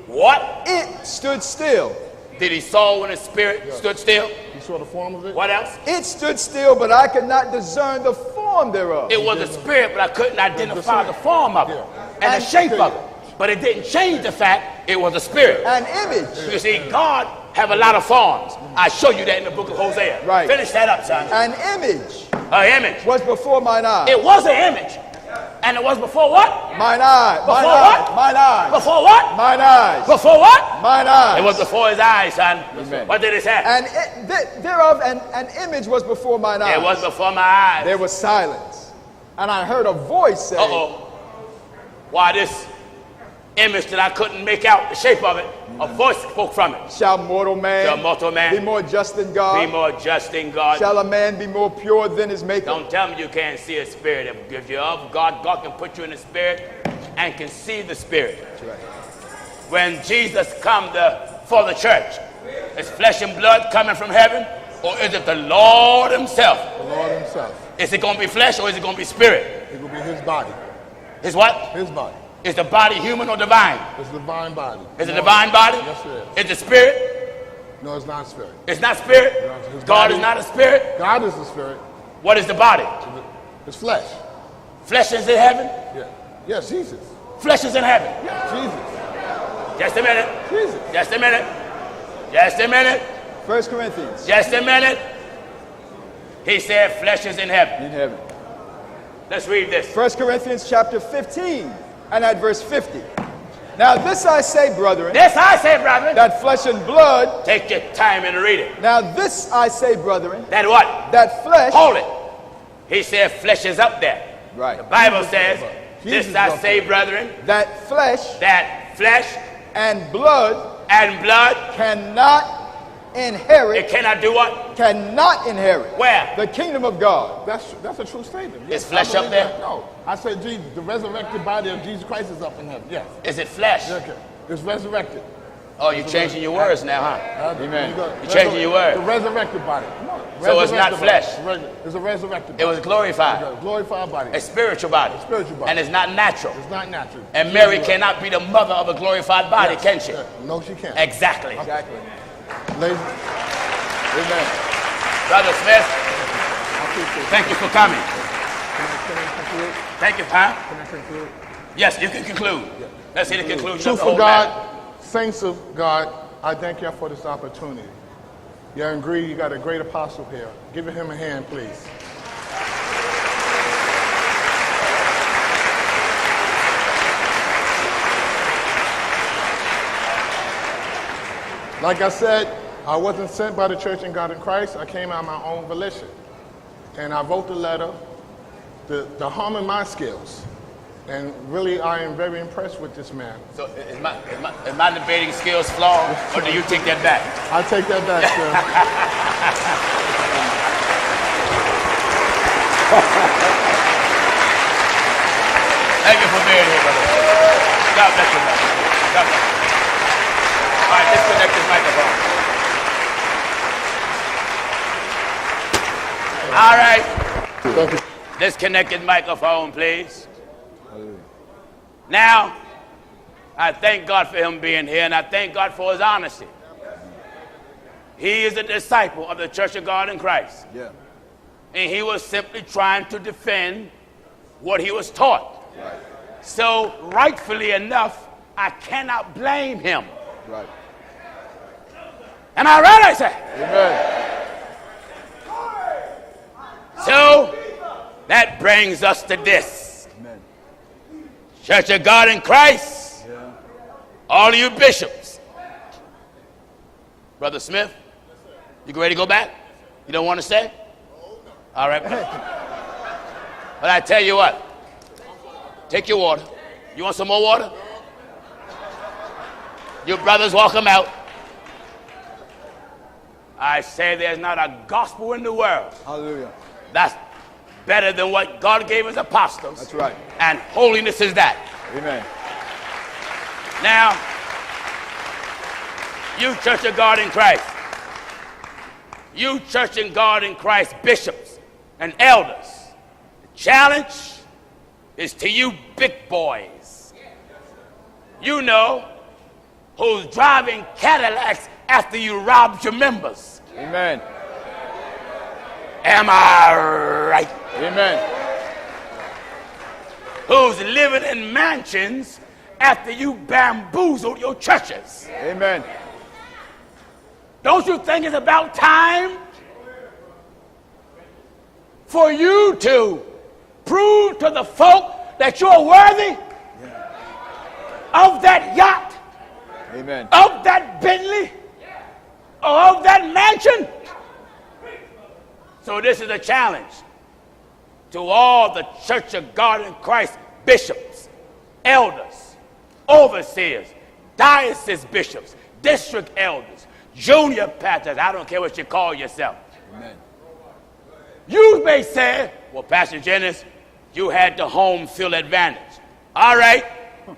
What? It stood still. Did he saw when the spirit stood still? You saw the form of it? What else? It stood still, but I could not discern the form thereof. It was a spirit, but I couldn't identify the form of it and the shape of it. But it didn't change the fact it was a spirit. An image. You see, God have a lot of forms. I show you that in the book of Hosea. Right. Finish that up, son. An image An image. was before mine eyes. It was an image. And it was before what? Mine eyes. Before Mine what? eyes. Mine eyes. Before what? Mine eyes. Before what? Mine eyes. It was before his eyes, son. Amen. What did it say? And thereof an image was before mine eyes. It was before my eyes. There was silence. And I heard a voice say, Why this image that I couldn't make out the shape of it, a voice spoke from it. Shall mortal man Be be more just than God? Be more just than God. Shall a man be more pure than his maker? Don't tell me you can't see a spirit that gives you of God. God can put you in the spirit and can see the spirit. That's right. When Jesus come for the church, is flesh and blood coming from heaven, or is it the Lord himself? The Lord himself. Is it going to be flesh or is it going to be spirit? It will be his body. His what? His body. Is the body human or divine? It's the divine body. Is it divine body? Yes, it is. Is it spirit? No, it's not spirit. It's not spirit? His God body- is not a spirit? God is the spirit. What is the body? It's flesh. Flesh is in heaven? Yeah. Yes, Jesus. Flesh is in heaven. Jesus. Just a minute. Jesus. Just a minute. Just a minute. 1 Corinthians. Just a minute. He said flesh is in heaven. In heaven. Let's read this. 1 Corinthians chapter 15 and at verse 50. Now this I say, brethren, This I say, brethren. that flesh and blood. Take your time and read it. Now this I say, brethren, That what? that flesh. Hold it. He said flesh is up there. Right. The Bible says, Jesus this I up say, there. brethren, That flesh that flesh and blood and blood, cannot inherit. it cannot do what? Cannot inherit. Where? The kingdom of God. That's a true statement. Is Yes, flesh I up believe there? that. No. I said Jesus, the resurrected body of Jesus Christ is up in heaven. Yes. Is it flesh? Okay. It's resurrected. Oh, you're changing your words now, huh? Amen. You're changing your word. The resurrected body. No, So it's not resurrected flesh. body. It's a resurrected body. It was glorified. A glorified body. A spiritual body. Spiritual body. And it's not natural. It's not natural. And Mary cannot be the mother of a glorified body, Yes. can she? No, she can't. Exactly. Exactly. Ladies, Amen. Brother Smith, I appreciate it. thank you for coming. Can I conclude? Thank you, huh? Can I conclude? Yes, you can conclude. Let's see the conclusion of Truth the whole of God, matter. saints of God, I thank you for this opportunity. Yeah, and agree, you got a great apostle here. Give him a hand, please. Like I said, I wasn't sent by the Church in God in Christ. I came out of my own volition. And I wrote the letter to harm my skills. And really, I am very impressed with this man. So is my debating skills flawed, or do you take that back? I take that back, sir. Thank you for being here, brother. God bless you, brother. God bless you. All right, disconnect this microphone. All right. Thank you. Disconnected microphone, please. Now, I thank God for him being here, and I thank God for his honesty. He is a disciple of the Church of God in Christ. Yeah. And he was simply trying to defend what he was taught. Right. So, rightfully enough, I cannot blame him. Right. Am I right, I say? Amen. So, that brings us to this. Amen. Church of God in Christ, Yeah. all of you bishops. Brother Smith, you ready to go back? You don't want to stay? All right. But I tell you what, take your water. You want some more water? Your brothers walk them out. I say there's not a gospel in the world Hallelujah. that's better than what God gave his apostles. That's right. And holiness is that. Amen. Now, you Church of God in Christ, you church and God in Christ bishops and elders, the challenge is to you big boys. You know, who's driving Cadillacs after you robbed your members. Amen. Am I right? Amen. Who's living in mansions after you bamboozled your churches. Amen. Don't you think it's about time for you to prove to the folk that you're worthy of that yacht, Amen. of that Bentley, or of that mansion? So this is a challenge to all the Church of God in Christ bishops, elders, overseers, diocese bishops, district elders, junior pastors. I don't care what you call yourself. Amen. You may say, well, Pastor Jennings, you had the home field advantage. All right,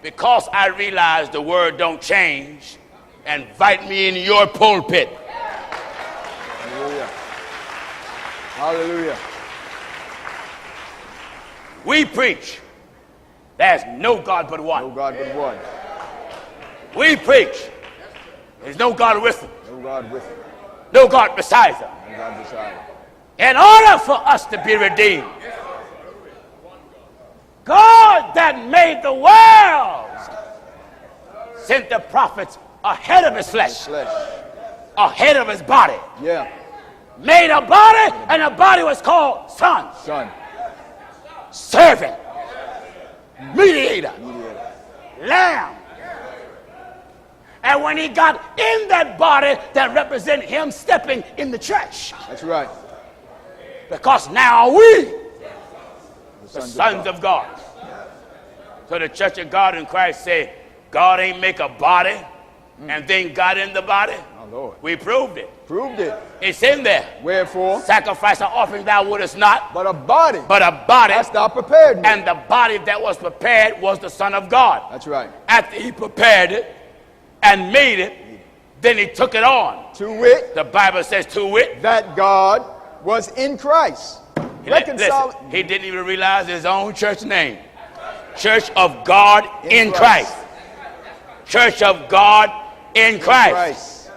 because I realize the word don't change, invite me in your pulpit. Hallelujah. Hallelujah. We preach there's no God but one. No God but one. We preach there's no God with him, No God with him. no God besides him. No God beside him. In order for us to be redeemed, God that made the worlds sent the prophets ahead of his flesh, ahead of his body. Yeah. Made a body, and the body was called son, Son. servant, mediator, lamb. And when he got in that body, that represented him stepping in the church. That's right. Because now we, the sons of of God. So the Church of God in Christ say, God ain't make a body and then got in the body. Oh, Lord. We proved it. Proved it. It's in there. Wherefore? Sacrifice and offering thou wouldest not, But a body. but a body. Hast thou prepared me. And the body that was prepared was the Son of God. That's right. After he prepared it and made it, then he took it on. To wit, The Bible says to wit. that God was in Christ. Reconciling. Listen, he didn't even realize his own church name. Church of God in Christ. Church of God in Christ.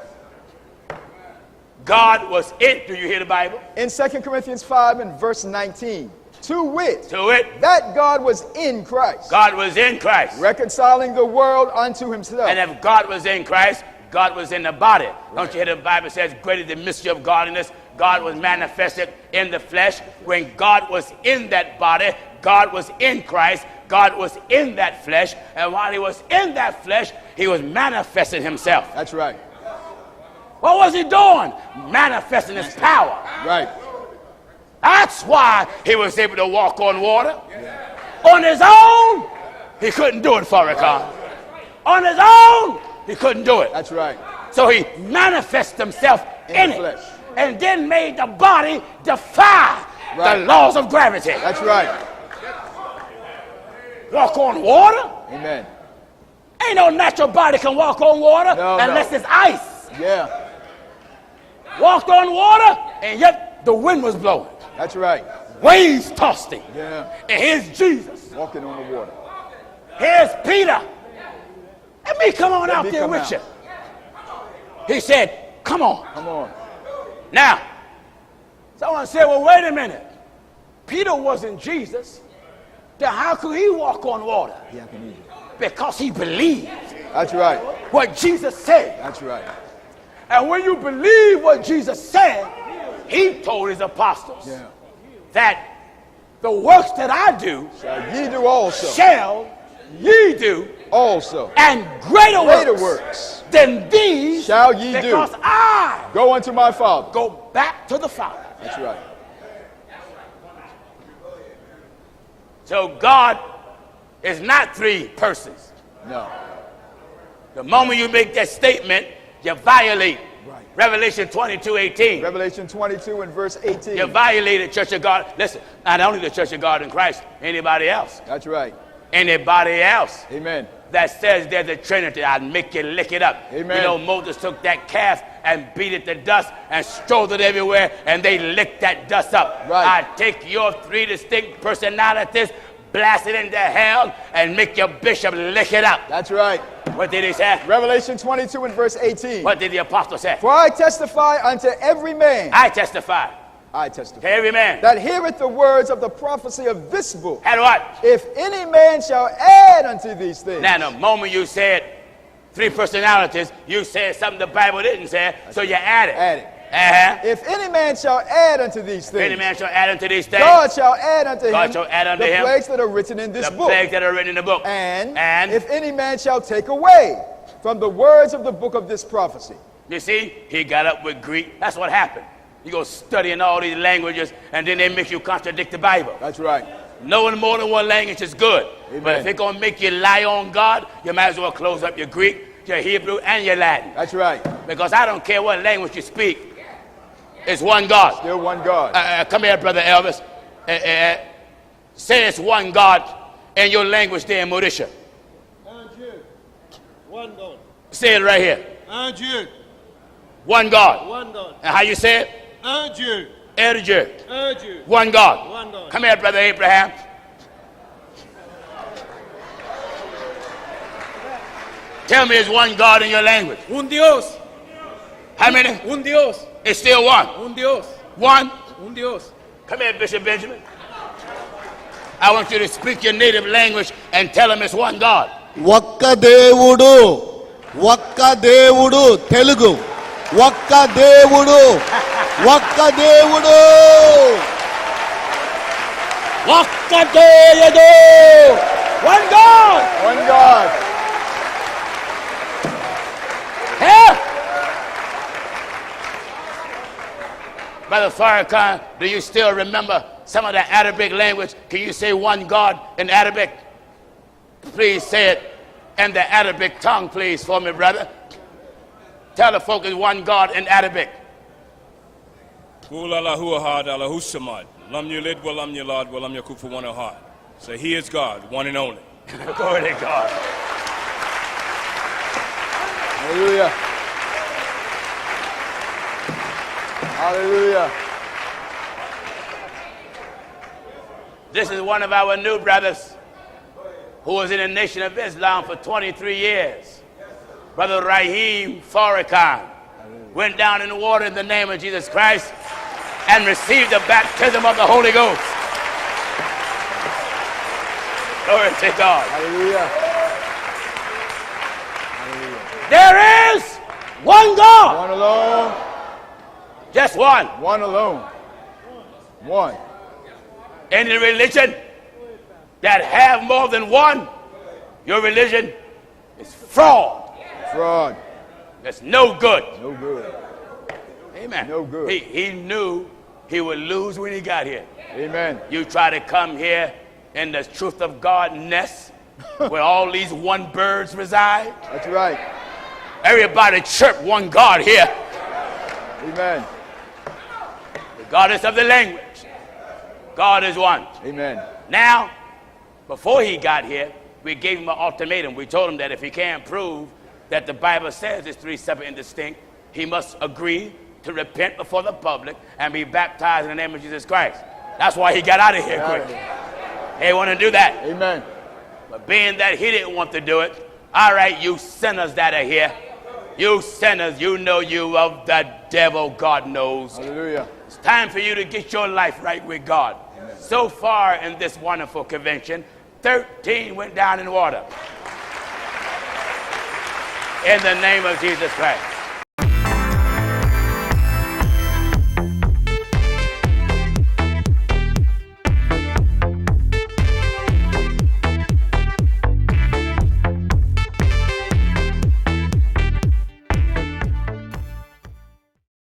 God was in. Do you hear the Bible? In 2 Corinthians 5 and verse 19. To wit, To it. that God was in Christ. God was in Christ. Reconciling the world unto himself. And if God was in Christ, God was in the body. Don't you hear the Bible says, greater the mystery of godliness, God was manifested in the flesh. When God was in that body, God was in Christ, God was in that flesh, and while he was in that flesh, he was manifesting himself. That's right. What was he doing? Manifesting his power. Right. That's why he was able to walk on water. On his own, he couldn't do it, Farrakhan. On his own, he couldn't do it. That's right. So he manifested himself in the it, flesh. and then made the body defy Right. the laws of gravity. That's right. Walk on water? Amen. Ain't no natural body can walk on water No, unless no. it's ice. Yeah. Walked on water, and yet the wind was blowing. That's right. Waves tossed him. Yeah. And here's Jesus. Walking on the water. Here's Peter. Let me come on out me there come with out. you. He said, come on. Come on. Now, someone said, well, wait a minute. Peter wasn't Jesus. Then how could he walk on water? Yeah, I can eat it. Because he believed That's right. what Jesus said. That's right. And when you believe what Jesus said, he told his apostles Yeah. that the works that I do Shall ye do also. shall ye do, Also. and greater works works than these shall ye do. because I Go unto my Father. go back to the Father. That's right. So God is not three persons. No. The moment you make that statement, you violate Right. Revelation 22:18. Revelation 22 and verse 18. You violate the Church of God. Listen, not only the Church of God in Christ, anybody else. That's right. Anybody else Amen. that says there's a Trinity, I'd make you lick it up. Amen. You know, Moses took that calf and beat it to dust and strode it everywhere, and they licked that dust up. Right. I take your 3 distinct personalities, blast it into hell, and make your bishop lick it up. That's right. What did he say? Revelation 22 and verse 18. What did the apostle say? For I testify unto every man. I testify I to testify. every man. That heareth the words of the prophecy of this book. And what? If any man shall add unto these things. Now, the moment you said 3 personalities, you said something the Bible didn't say, so you added. Add it. Uh-huh. If any man shall add unto these things. Any man shall add unto these things. God shall add unto God him shall add unto the him plagues that are written in this the book. plagues that are written in the book. And if any man shall take away from the words of the book of this prophecy. You see, he got up with Greek. That's what happened. You go studying all these languages, and then they make you contradict the Bible. That's right. Knowing more than one language is good. Amen. But if it's going to make you lie on God, you might as well close up your Greek, your Hebrew, and your Latin. That's right. Because I don't care what language you speak. It's one God. Still one God. Come here, Brother Elvis. Say it's one God in your language there in Mauritius. Un Dieu. One God. Say it right here. Un Dieu. One God. One God. And how you say it? Un Dieu. Dieu. Un Dieu. One God. One God. Come here, Brother Abraham. Tell me it's one God in your language. Un Dios. How many? Un Dios. It's still one. Un Dios. One. Un Dios. Come here, Bishop Benjamin. I want you to speak your native language and tell him it's one God. ఒక్క దేవుడు ఒక్క దేవుడు తెలుగు ఒక్క దేవుడు ఒక్క దేవుడు ఒక్క దేవుడు One God. One God. Here. Brother Farrakhan, do you still remember some of the Arabic language? Can you say one God in Arabic? Please say it in the Arabic tongue, please, for me, brother. Tell the folk it's one God in Arabic. Qul Allahu ahad, Allahu samad. Lam yalid wa lam yulad wa lam yakun fuwan ahad. So he is God, one and only. Glory to God. Hallelujah. Hallelujah. This is one of our new brothers who was in the Nation of Islam for 23 years. Brother Raheem Farrakhan went down in the water in the name of Jesus Christ and received the baptism of the Holy Ghost. Glory to God. Hallelujah. There is one God. One alone. Just one. One alone. One. Any religion that have more than one, your religion is fraud. Fraud. That's no good. No good. Amen. No good. He knew he would lose when he got here. Amen. You try to come here in the truth of God nest where all these one birds reside. That's right. Everybody chirp one God here. Amen. Regardless of the language. God is one. Amen. Now, before he got here, we gave him an ultimatum. We told him that if he can't prove that the Bible says it's 3 separate and distinct, he must agree to repent before the public and be baptized in the name of Jesus Christ. That's why he got out of here quick. He didn't want to do that. Amen. But being that he didn't want to do it, all right, you sinners that are here, you sinners, you know you of the devil, God knows. Hallelujah. It's time for you to get your life right with God. Amen. So far in this wonderful convention, 13 went down in water. In the name of Jesus Christ.